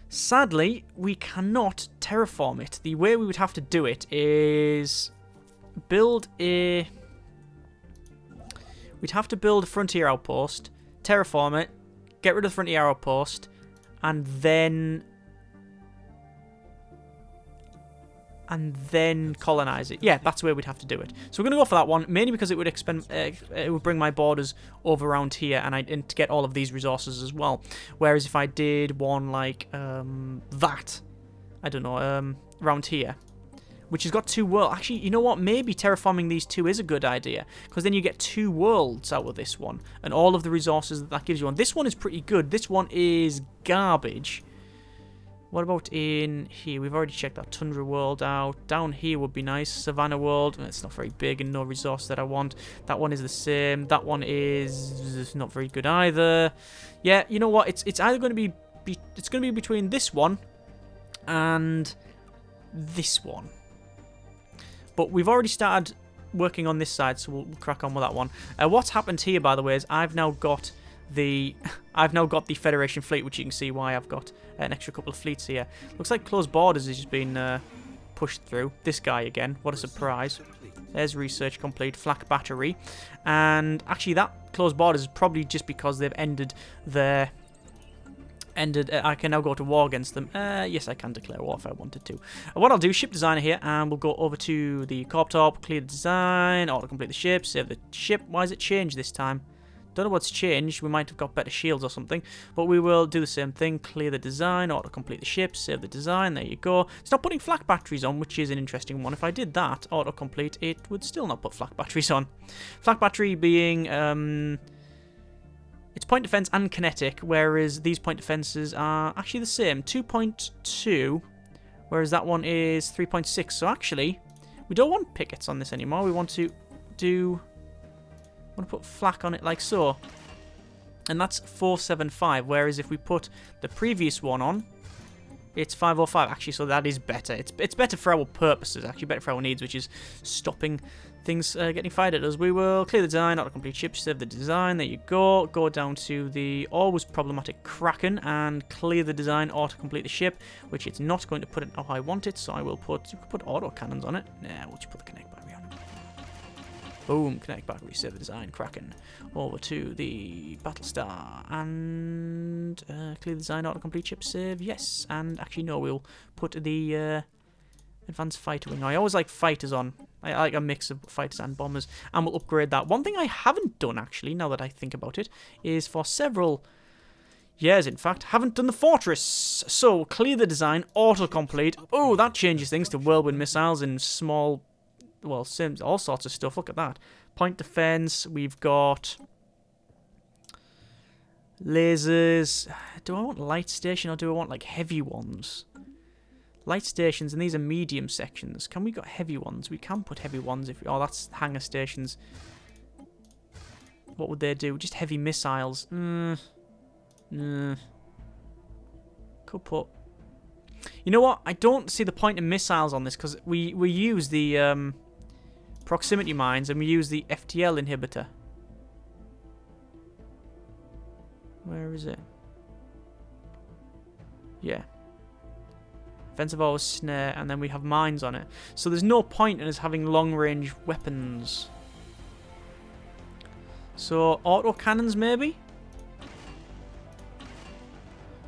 Sadly, we cannot terraform it. The way we would have to do it is build a... We'd have to build a frontier outpost, terraform it, get rid of the frontier outpost, and then colonize it. Yeah, that's where we'd have to do it. So we're going to go for that one, mainly because it would it would bring my borders over around here, and to get all of these resources as well. Whereas if I did one like that, I don't know, around here, which has got 2 worlds. Actually, you know what? Maybe terraforming these 2 is a good idea, because then you get 2 worlds out of this one, and all of the resources that gives you. And this one is pretty good. This one is garbage. What about in here? We've already checked that Tundra world out. Down here would be nice. Savannah world. It's not very big and no resource that I want. That one is the same. That one is not very good either. Yeah, you know what? It's either going to be it's going to be between this one and this one. But we've already started working on this side, so we'll crack on with that one. What's happened here, by the way, is I've now got the Federation fleet, which you can see why I've got an extra couple of fleets here. Looks like closed borders has just been pushed through. This guy again, what a surprise. There's research complete, flak battery. And actually that closed borders is probably just because they've ended their... I can now go to war against them. Yes, I can declare war if I wanted to. What I'll do, ship designer here, and we'll go over to the corp top, clear the design, auto-complete the ship, save the ship. Why has it changed this time? Don't know what's changed. We might have got better shields or something. But we will do the same thing. Clear the design, auto-complete the ship, save the design. There you go. It's not putting flak batteries on, which is an interesting one. If I did that, auto-complete, it would still not put flak batteries on. Flak battery being... it's point defense and kinetic, whereas these point defenses are actually the same. 2.2, whereas that one is 3.6. So actually, we don't want pickets on this anymore. We want to do... I want to put flak on it like so. And that's 475, whereas if we put the previous one on, it's 505 actually, so that is better. It's better for our purposes, actually better for our needs, which is stopping things getting fired at us. We will clear the design, auto-complete ship, save the design, there you go. Go down to the always problematic Kraken and clear the design, auto-complete the ship, which it's not going to put it how I want it, so I will put auto cannons on it. Nah, we'll just put the connect battery on. Boom, connect battery, save the design, Kraken. Over to the Battlestar and clear the design, auto-complete ship, save, yes. And actually no, we'll put the advanced fighter wing. I always like fighters on. I like a mix of fighters and bombers, and we'll upgrade that. One thing I haven't done actually, now that I think about it, is for several years in fact, haven't done the fortress. So clear the design, auto-complete. Oh, that changes things to whirlwind missiles and small... well, sims, all sorts of stuff. Look at that. Point defense. We've got lasers. Do I want light station or do I want like heavy ones? Light stations, and these are medium sections. Can we got heavy ones? We can put heavy ones if... oh, that's hangar stations. What would they do? Just heavy missiles. Could put... you know what? I don't see the point in missiles on this because we use the proximity mines and we use the FTL inhibitor. Where is it? Yeah. Offensive always snare, and then we have mines on it. So there's no point in us having long-range weapons. So auto cannons maybe?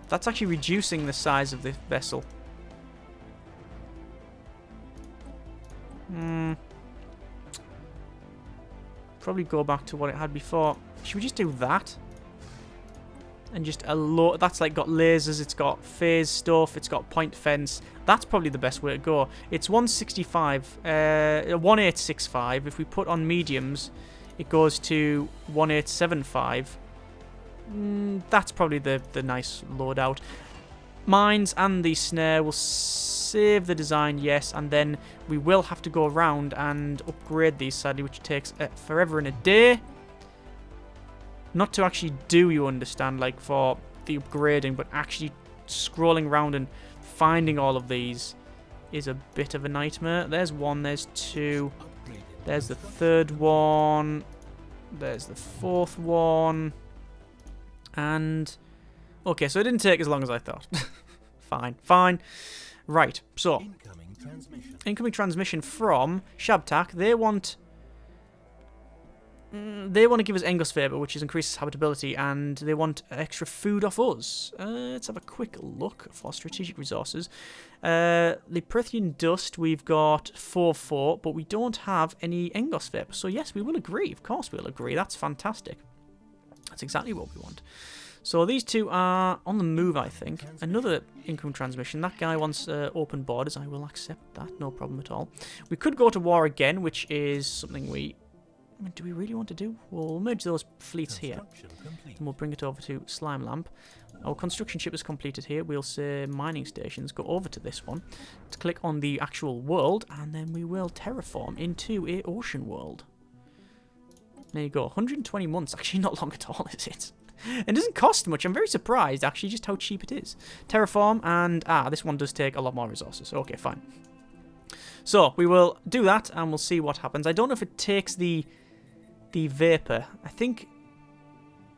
That's actually reducing the size of the vessel. Probably go back to what it had before. Should we just do that? And just a lot. That's like got lasers, it's got phase stuff, it's got point defense. That's probably the best way to go. It's 165, 1865. If we put on mediums, it goes to 1875. That's probably the nice loadout. Mines and the snare will save the design, yes, and then we will have to go around and upgrade these, sadly, which takes forever and a day. Not to actually do, you understand, like for the upgrading, but actually scrolling around and finding all of these is a bit of a nightmare. There's one, there's two, there's the third one, there's the fourth one, and okay, so it didn't take as long as I thought. Fine. Right, so incoming transmission from Shabtak. They want to give us Engelsfaber, which is increases habitability, and they want extra food off us. Let's have a quick look for strategic resources. The Prithian Dust, we've got 4, but we don't have any Engelsfaber. So yes, we will agree. Of course we will agree. That's fantastic. That's exactly what we want. So these two are on the move, I think. Another incoming transmission. That guy wants open borders. I will accept that. No problem at all. We could go to war again, which is something we... I mean, do we really want to do? We'll merge those fleets here. And we'll bring it over to Slime Lamp. Our construction ship is completed here. We'll say mining stations. Go over to this one. To click on the actual world. And then we will terraform into a ocean world. There you go. 120 months. Actually, not long at all, is it? It doesn't cost much. I'm very surprised, actually, just how cheap it is. Terraform, and this one does take a lot more resources. Okay, fine. So, we will do that, and we'll see what happens. I don't know if it takes the vapor. I think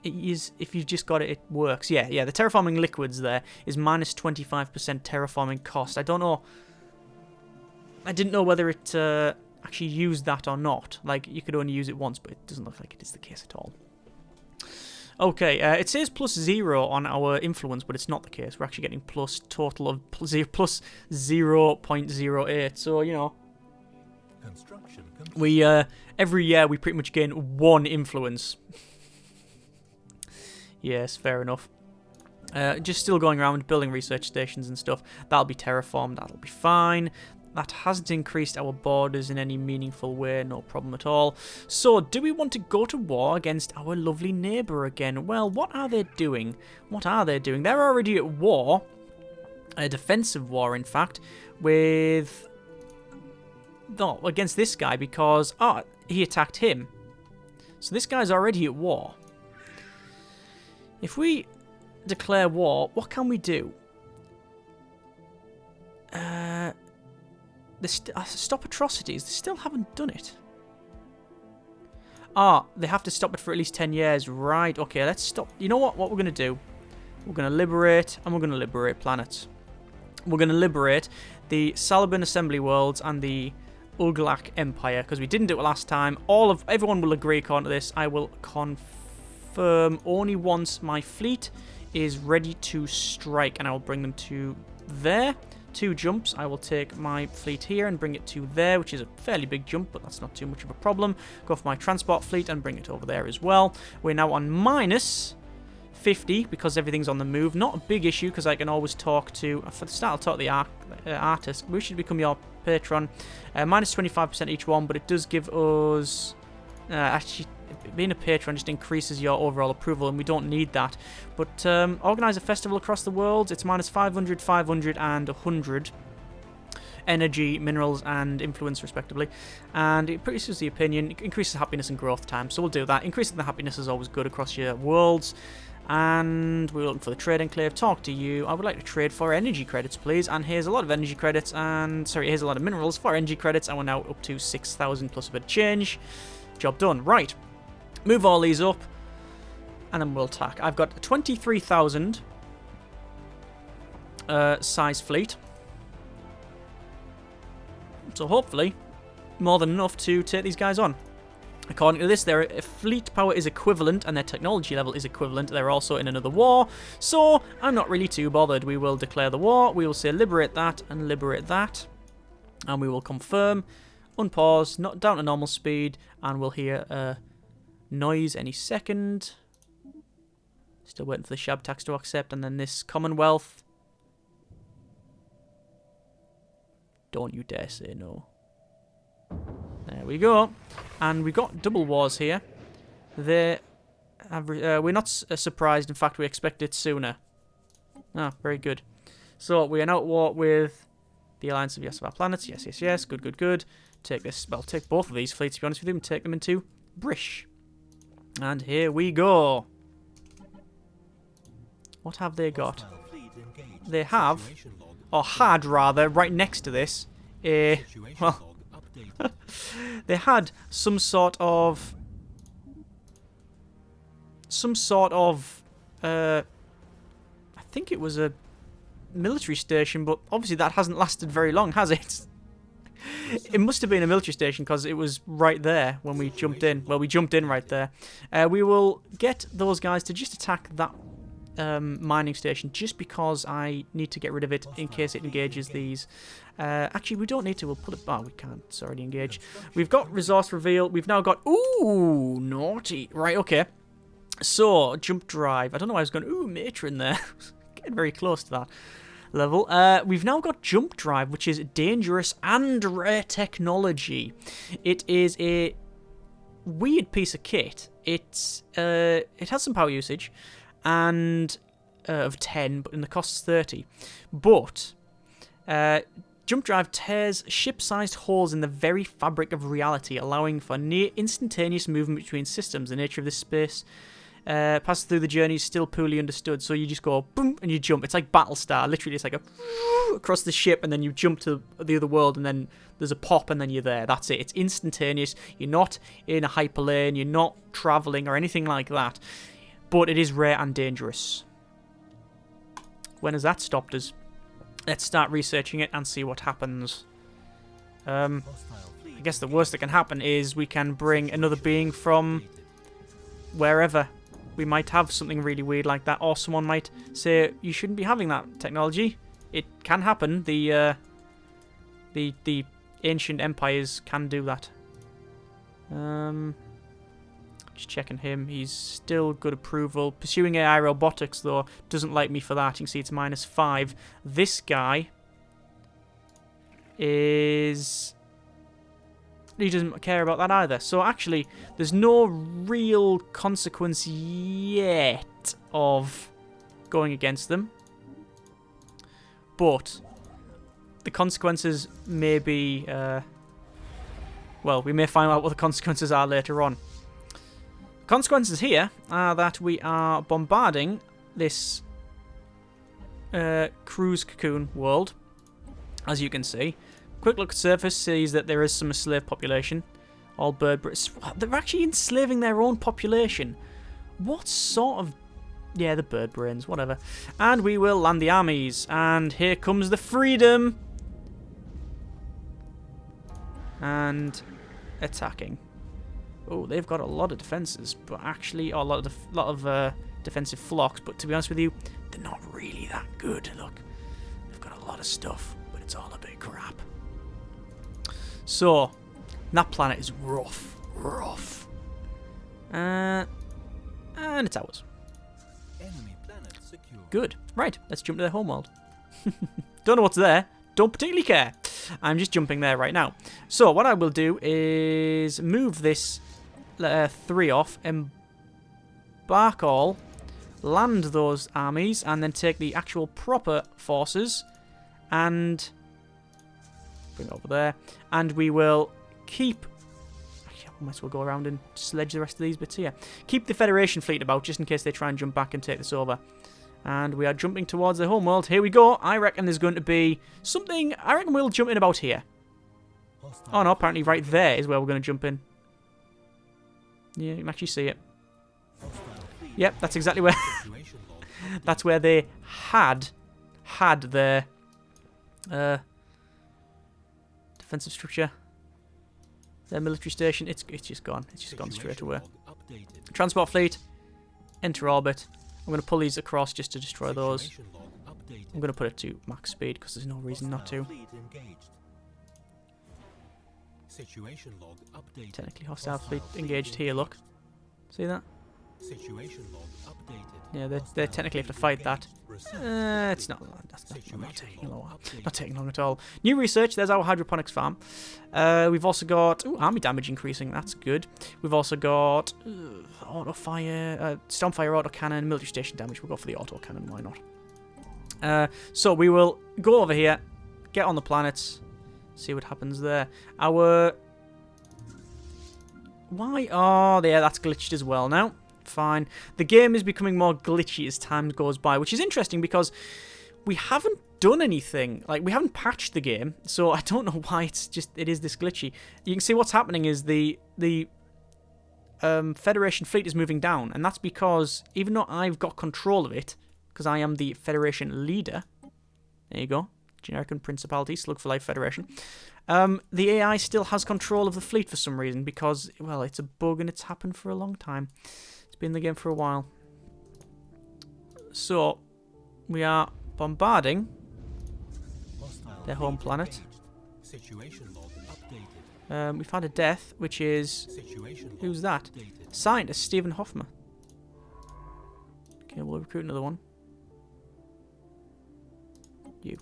it is, if you've just got it, it works. Yeah, the terraforming liquids there is minus 25% terraforming cost. I don't know. I didn't know whether it actually used that or not. Like, you could only use it once, but it doesn't look like it is the case at all. Okay, it says +0 on our influence, but it's not the case. We're actually getting plus total of plus 0.08. So, you know, we every year we pretty much gain 1 influence. Yes, fair enough. Just still going around building research stations and stuff. That'll be terraformed. That'll be fine. That hasn't increased our borders in any meaningful way, no problem at all. So, do we want to go to war against our lovely neighbour again? Well, what are they doing? They're already at war, a defensive war, in fact, with... No, against this guy because, he attacked him. So this guy's already at war. If we declare war, what can we do? Stop atrocities. They still haven't done it. They have to stop it for at least 10 years. Right, okay, let's stop. You know what we're going to do? We're going to liberate, and we're going to liberate planets. We're going to liberate the Salaban Assembly Worlds and the Uglak Empire, because we didn't do it last time. Everyone will agree according to this. I will confirm only once my fleet is ready to strike, and I will bring them to there. 2 jumps. I will take my fleet here and bring it to there, which is a fairly big jump, but that's not too much of a problem. Go for my transport fleet and bring it over there as well. We're now on minus 50 because everything's on the move. Not a big issue because I can always talk to... For the start, I'll talk to the artist. We should become your patron. Minus 25% each one, but it does give us... actually, being a patron just increases your overall approval, and we don't need that. But organise a festival across the world. It's minus 500, 500, and 100 energy, minerals, and influence, respectively. And it produces the opinion, it increases happiness and growth time. So we'll do that. Increasing the happiness is always good across your worlds. And we're looking for the trade enclave. Talk to you. I would like to trade for energy credits, please. And here's a lot of energy credits. And sorry, here's a lot of minerals for energy credits. And we're now up to 6,000 plus a bit of change. Job done. Right. Move all these up, and then we'll attack. I've got a 23,000 size fleet. So hopefully, more than enough to take these guys on. According to this, their fleet power is equivalent, and their technology level is equivalent. They're also in another war, so I'm not really too bothered. We will declare the war. We will say liberate that and liberate that. And we will confirm, unpause, not down to normal speed, and we'll hear... noise any second. Still waiting for the Shab tax to accept, and then this Commonwealth. Don't you dare say no. There we go. And we got double wars here. They have, we're not surprised. In fact, we expect it sooner. Ah, very good. So we are now at war with the Alliance of Yes of Our Planets. Yes, yes, yes. Good, good, good. Take this. Well, take both of these fleets, to be honest with you, and take them into Brish. And here we go. What have they got? They have, or had rather, right next to this, well, they had some sort of, I think it was a military station, but obviously that hasn't lasted very long, has it? It must have been a military station because it was right there when we jumped in. Well, we jumped in right there. We will get those guys to just attack that mining station just because I need to get rid of it in case it engages these. Actually, we don't need to. We'll put it... Oh, we can't. It's already engaged. We've got resource reveal. We've now got... Ooh, naughty. Right, okay. So, jump drive. I don't know why I was going... Ooh, matron there. Getting very close to that level. We've now got jump drive, which is dangerous and rare technology. It is a weird piece of kit. It has some power usage and of 10, but in the cost's 30. But jump drive tears ship-sized holes in the very fabric of reality, allowing for near instantaneous movement between systems. The nature of this space passes through the journey is still poorly understood, so you just go boom and you jump. It's like Battlestar. Literally, it's like a across the ship, and then you jump to the other world, and then there's a pop, and then you're there. That's it. It's instantaneous. You're not in a hyperlane. You're not traveling or anything like that. But it is rare and dangerous. When has that stopped us? Let's start researching it and see what happens. I guess the worst that can happen is we can bring another being from wherever. We might have something really weird like that, or someone might say you shouldn't be having that technology. It can happen. The ancient empires can do that. Just checking him. He's still good approval. Pursuing AI robotics, though, doesn't like me for that. You can see it's -5. This guy is... He doesn't care about that either. So actually, there's no real consequence yet of going against them. But the consequences may be... well, we may find out what the consequences are later on. Consequences here are that we are bombarding this cruise cocoon world, as you can see. Quick look at surface sees that there is some slave population. All bird... They're actually enslaving their own population. What sort of... Yeah, the bird brains, whatever. And we will land the armies. And here comes the freedom. And attacking. Oh, they've got a lot of defenses, but actually... Oh, a lot of defensive flocks, but to be honest with you, they're not really that good. Look, they've got a lot of stuff, but it's all a bit crap. So, that planet is rough. Rough. And it's ours. Enemy planet secure. Good. Right, let's jump to their homeworld. Don't know what's there. Don't particularly care. I'm just jumping there right now. So, what I will do is move this 3 off, embark all, land those armies, and then take the actual proper forces and... bring it over there, and we will keep... I might as well go around and sledge the rest of these bits here. Keep the Federation fleet about, just in case they try and jump back and take this over. And we are jumping towards the homeworld. Here we go. I reckon there's going to be something... I reckon we'll jump in about here. Oh no, apparently right there is where we're going to jump in. Yeah, you can actually see it. Yep, that's exactly where... that's where they had their... defensive structure. Their military station. It's just gone. It's just gone straight away. Transport fleet. Enter orbit. I'm going to pull these across just to destroy those. I'm going to put it to max speed because there's no reason not to. Situation log updated. Technically hostile fleet engaged here, look. See that? Situation log updated. Yeah, they technically have to fight that. It's not. That's not taking long. Not taking long at all. New research. There's our hydroponics farm. We've also got army damage increasing. That's good. We've also got auto fire, stormfire auto cannon, military station damage. We'll go for the auto cannon. Why not? So we will go over here, get on the planets, see what happens there. Why? Oh, yeah, that's glitched as well now. Fine. The game is becoming more glitchy as time goes by, which is interesting because we haven't done anything. Like, we haven't patched the game, so I don't know why it is this glitchy. You can see what's happening is the Federation fleet is moving down, and that's because even though I've got control of it, because I am the Federation leader, there you go, Generic and Principality, Slug4Life Federation, the AI still has control of the fleet for some reason because, well, it's a bug and it's happened for a long time. Been in the game for a while. So we are bombarding their home planet. We've had a death, which is who's that? Scientist Stephen Hoffman. Okay, we'll recruit another one. You.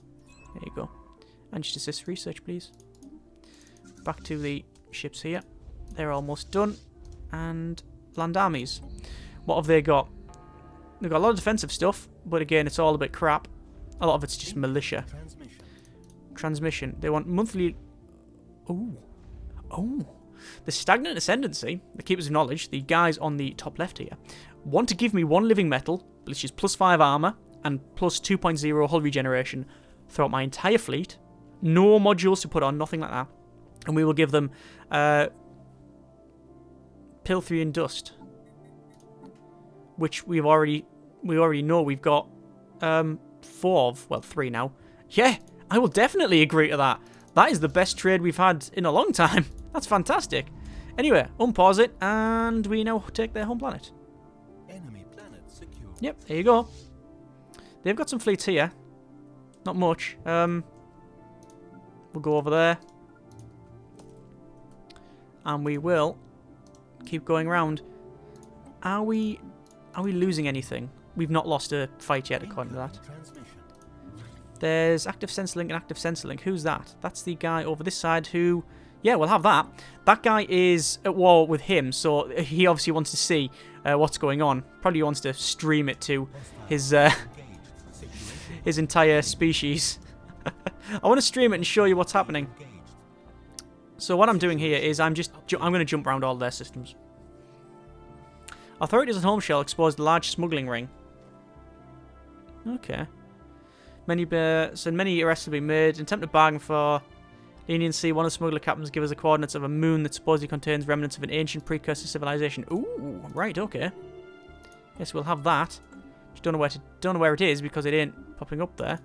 There you go. And just assist research, please. Back to the ships here. They're almost done. And land armies. What have they got? They've got a lot of defensive stuff, but again, it's all a bit crap. A lot of it's just militia. Transmission. They want monthly... Oh. The stagnant ascendancy, the Keepers of Knowledge, the guys on the top left here, want to give me 1 living metal, which is +5 armor, and plus 2.0 hull regeneration throughout my entire fleet. No modules to put on, nothing like that. And we will give them... Pilthrian Dust, which we already know we've got 4 of, well, 3 now. Yeah, I will definitely agree to that. That is the best trade we've had in a long time. That's fantastic. Anyway, unpause it, and we now take their home planet. Enemy planet secure. Yep, there you go. They've got some fleets here. Not much. We'll go over there, and we will keep going around. Are we losing anything? We've not lost a fight yet, according to that. There's active sensor link and active sensor link. Who's that? That's the guy over this side who... Yeah, we'll have that. That guy is at war with him, so he obviously wants to see what's going on. Probably wants to stream it to his his entire species. I want to stream it and show you what's happening. So what I'm doing here is I'm going to jump around all their systems. Authorities at Home Shell exposed a large smuggling ring. Okay. Many arrests have been made. In attempt to bargain for leniency, one of the smuggler captains gives us the coordinates of a moon that supposedly contains remnants of an ancient precursor civilization. Ooh, right, okay. Yes, we'll have that. Just don't know where it is because it ain't popping up there.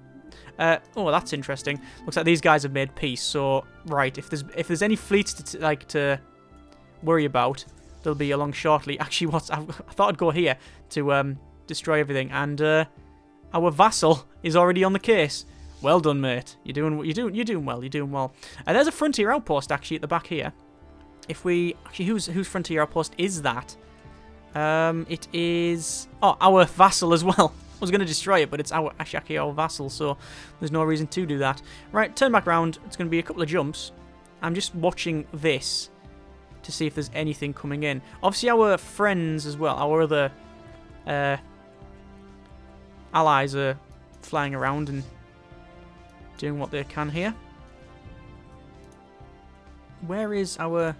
Oh, that's interesting. Looks like these guys have made peace. So, right, if there's any fleets to worry about, they'll be along shortly. Actually, I thought I'd go here to destroy everything, and our vassal is already on the case. Well done, mate. You're doing well. And there's a frontier outpost actually at the back here. If we actually, whose frontier outpost is that? It is our vassal as well. I was going to destroy it, but it's actually our vassal, so there's no reason to do that. Right, turn back around. It's going to be a couple of jumps. I'm just watching this to see if there's anything coming in. Obviously, our friends as well, our other allies are flying around and doing what they can here. Where is our...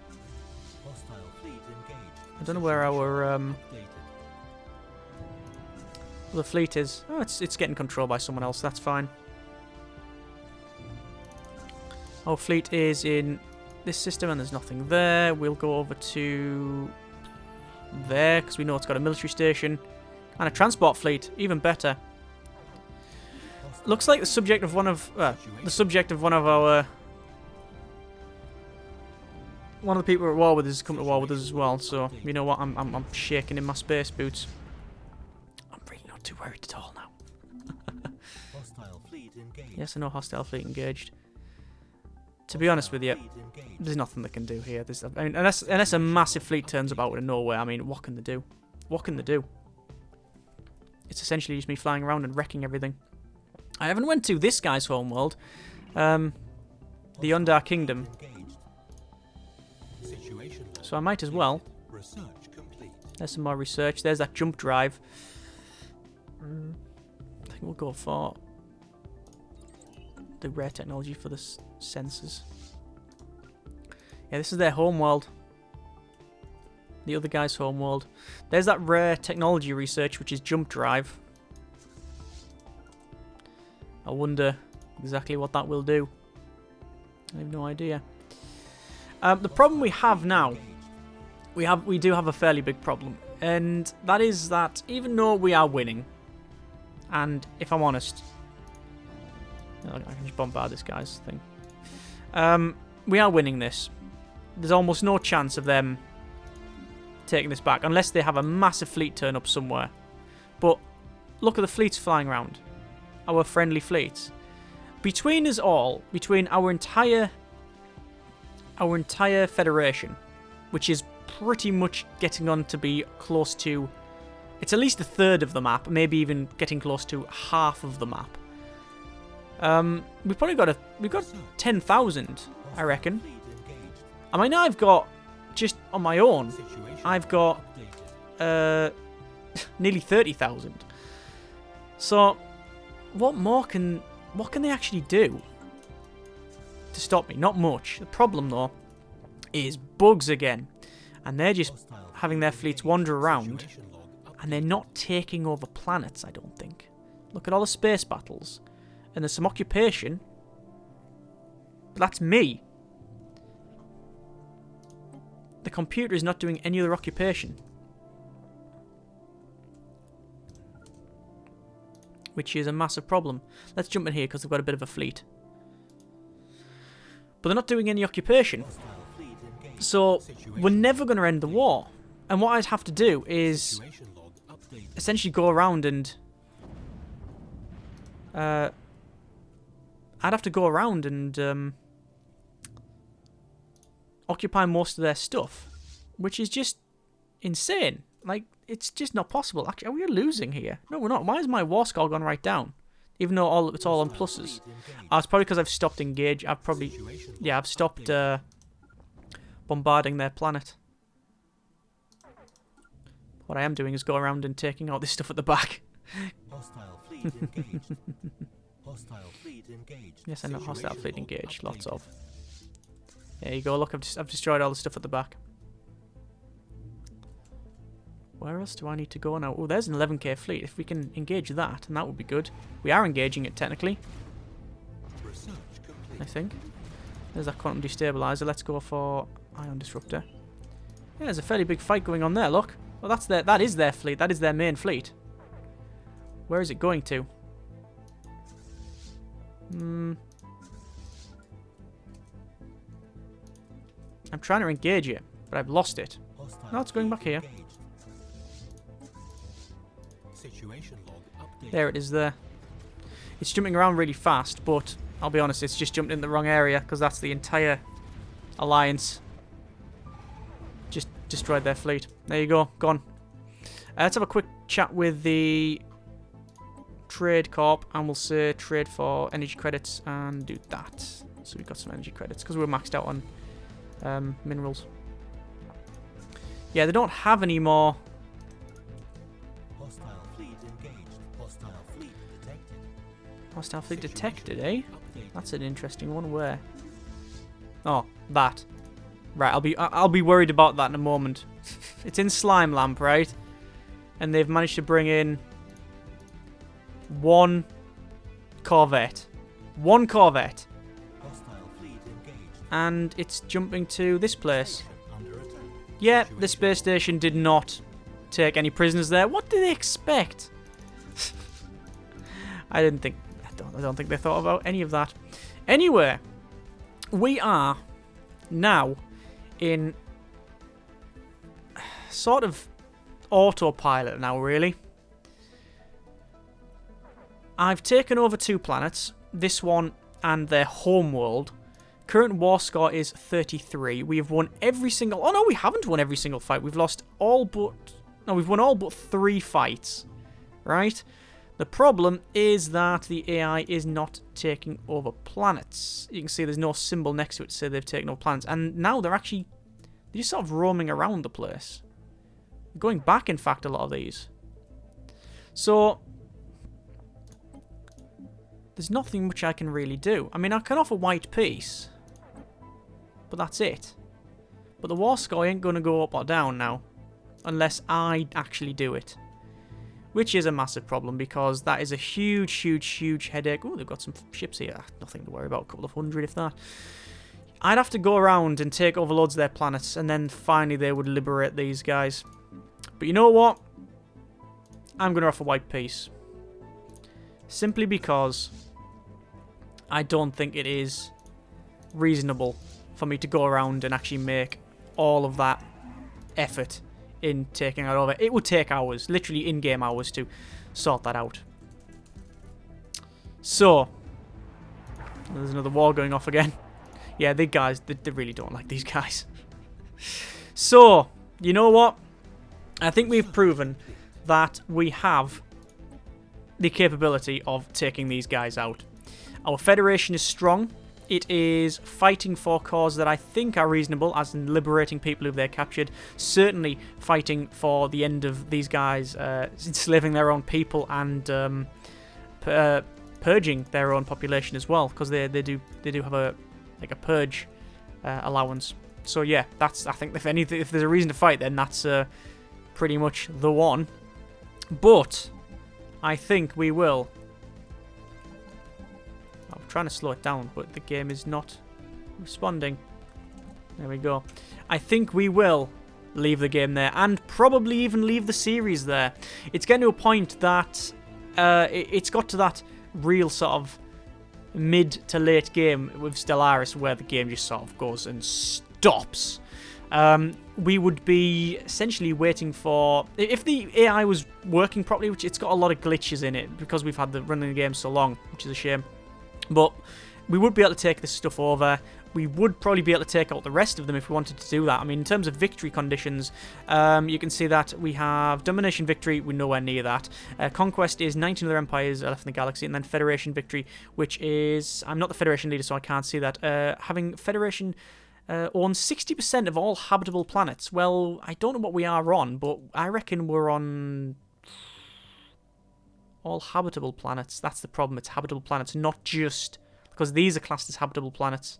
I don't know where our the fleet is. Oh, it's getting controlled by someone else. That's fine. Our fleet is in this system, and there's nothing there. We'll go over to there because we know it's got a military station and a transport fleet. Even better. Looks like the subject of one of our one of the people we're at war with has come to war with us as well. So you know what? I'm shaking in my space boots. I'm really not too worried at all now. Hostile fleet engaged. Yes, I know hostile fleet engaged. To be honest with you, there's nothing they can do here. I mean, unless a massive fleet turns up out of nowhere. I mean, what can they do? what can they do? It's essentially just me flying around and wrecking everything. I haven't went to this guy's homeworld, the Undar Kingdom. So I might as well. There's some more research. There's that jump drive. I think we'll go for the rare technology for the sensors. Yeah, this is their homeworld. The other guy's homeworld. There's that rare technology research, which is jump drive. I wonder exactly what that will do. I have no idea. The problem we have now, we do have a fairly big problem, and that is that even though we are winning, and if I'm honest, I can just bombard this guy's thing. We are winning this. There's almost no chance of them taking this back unless they have a massive fleet turn up somewhere. But look at the fleets flying around. Our friendly fleets. Between us all, between our entire federation, which is pretty much getting on to be close to, it's at least a third of the map, maybe even getting close to half of the map. We've got 10,000, I reckon. I mean, I've got, just on my own, I've got nearly 30,000. So, what can they actually do to stop me? Not much. The problem, though, is bugs again. And they're just having their fleets wander around, and they're not taking over planets, I don't think. Look at all the space battles. And there's some occupation. But that's me. The computer is not doing any other occupation. Which is a massive problem. Let's jump in here because they've got a bit of a fleet. But they're not doing any occupation. So we're never going to end the war. And what I'd have to do is essentially go around and... I'd have to go around and occupy most of their stuff, which is just insane. Like, it's just not possible. Actually, are we losing here? No, we're not. Why is my war score gone right down? Even though it's all on pluses. It's probably because I've stopped engage. I've stopped bombarding their planet. What I am doing is go around and taking all this stuff at the back. Hostile fleet engaged. Hostile fleet engaged. Yes, I know. Hostile fleet engaged. Lots of. There you go. Look, I've destroyed all the stuff at the back. Where else do I need to go now? Oh, there's an 11k fleet. If we can engage that, and that would be good. We are engaging it, technically. I think. There's that quantum destabilizer. Let's go for ion disruptor. Yeah, there's a fairly big fight going on there, look. Well, that is their fleet. That is their main fleet. Where is it going to? I'm trying to engage it, but I've lost it. No, it's going back here. There it is there. It's jumping around really fast, but I'll be honest, it's just jumped in the wrong area because that's the entire alliance. Just destroyed their fleet. There you go, gone. Let's have a quick chat with the Trade Corp, and we'll say trade for energy credits and do that. So we've got some energy credits because we're maxed out on minerals. Yeah, they don't have any more. Hostile fleet engaged. Hostile fleet detected. Hostile fleet detected, eh? That's an interesting one. Where? Oh, that. Right, I'll be worried about that in a moment. It's in Slime Lamp, right? And they've managed to bring in one Corvette. One Corvette. And it's jumping to this place. Yeah, the space station did not take any prisoners there. What did they expect? I don't think they thought about any of that. Anyway, we are now in sort of autopilot now, really. I've taken over 2 planets, this one and their homeworld. Current war score is 33. We have won every single... Oh no, we haven't won every single fight. We've lost all but No, we've won all but 3 fights, right? The problem is that the AI is not taking over planets. You can see there's no symbol next to it to say they've taken over planets. And now they're just sort of roaming around the place. Going back, in fact, a lot of these. So, there's nothing much I can really do. I mean, I can offer white peace, but that's it. But the war score ain't going to go up or down now, unless I actually do it. Which is a massive problem, because that is a huge, huge, huge headache. Oh, they've got some ships here. Nothing to worry about, a couple of hundred if that. I'd have to go around and take over loads of their planets, and then finally they would liberate these guys. But you know what? I'm going to offer white peace. Simply because I don't think it is reasonable for me to go around and actually make all of that effort in taking it over. It would take hours, literally in-game hours, to sort that out. So, there's another war going off again. Yeah, they really don't like these guys. So, you know what? I think we've proven that we have the capability of taking these guys out. Our Federation is strong. It is fighting for causes that I think are reasonable, as in liberating people who they've captured. Certainly fighting for the end of these guys enslaving their own people and purging their own population as well, because they do have a purge allowance. So yeah, that's, I think, if there's a reason to fight, then that's pretty much the one. But I think we will. I'm trying to slow it down, but the game is not responding. There we go. I think we will leave the game there, and probably even leave the series there. It's getting to a point that it's got to that real sort of mid to late game with Stellaris where the game just sort of goes and stops. We would be essentially waiting for... If the AI was working properly, which it's got a lot of glitches in it because we've had the running the game so long, which is a shame. But we would be able to take this stuff over. We would probably be able to take out the rest of them if we wanted to do that. I mean, in terms of victory conditions, you can see that we have Domination Victory, we're nowhere near that. Conquest is 19 other empires left in the galaxy, and then Federation Victory, which is... I'm not the Federation leader, so I can't see that. Having Federation owns 60% of all habitable planets. Well, I don't know what we are on, but I reckon we're on... all habitable planets. That's the problem. It's habitable planets, not just... because these are classed as habitable planets.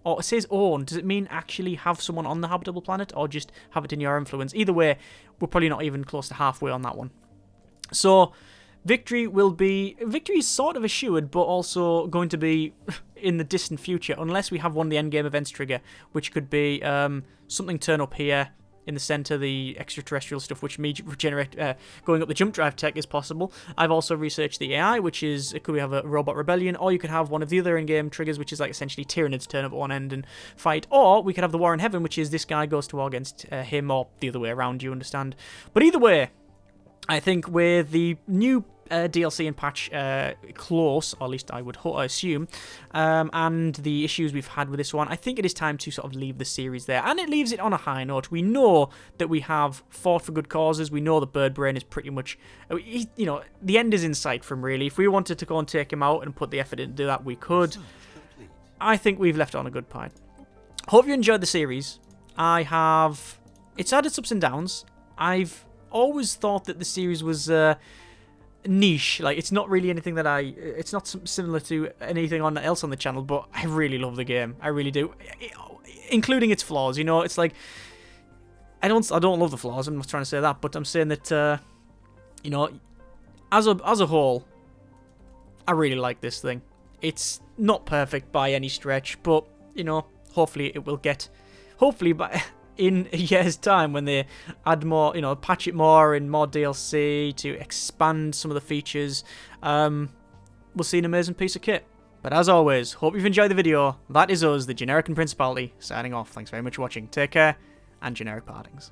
Or it says own. Does it mean actually have someone on the habitable planet, or just have it in your influence? Either way, we're probably not even close to halfway on that one. So, victory will be... victory is sort of assured, but also going to be in the distant future, unless we have one of the endgame events trigger, which could be something turn up here in the center, the extraterrestrial stuff, which may regenerate, going up the jump drive tech is possible. I've also researched the AI, which is, could we have a robot rebellion, or you could have one of the other in-game triggers, which is like essentially Tyranids turn up at one end and fight, or we could have the War in Heaven, which is this guy goes to war against him, or the other way around, you understand. But either way, I think with the new DLC and patch close, or at least I would assume, and the issues we've had with this one, I think it is time to sort of leave the series there. And it leaves it on a high note. We know that we have fought for good causes. We know that Bird Brain is pretty much, you know, the end is in sight from really. If we wanted to go and take him out and put the effort in to do that, we could. I think we've left it on a good point. Hope you enjoyed the series. It's had its ups and downs. I've always thought that the series was niche. Like, it's not really anything that it's not similar to anything else on the channel, but I really love the game. I really do, including its flaws. You know, it's like I don't love the flaws. I'm not trying to say that, but I'm saying that you know, as a whole, I really like this thing. It's not perfect by any stretch, but you know, hopefully it will get, in a year's time when they add more, you know, patch it more and more DLC to expand some of the features, we'll see an amazing piece of kit. But as always, hope you've enjoyed the video. That is us, the Generic and Principality, signing off. Thanks very much for watching. Take care, and generic partings.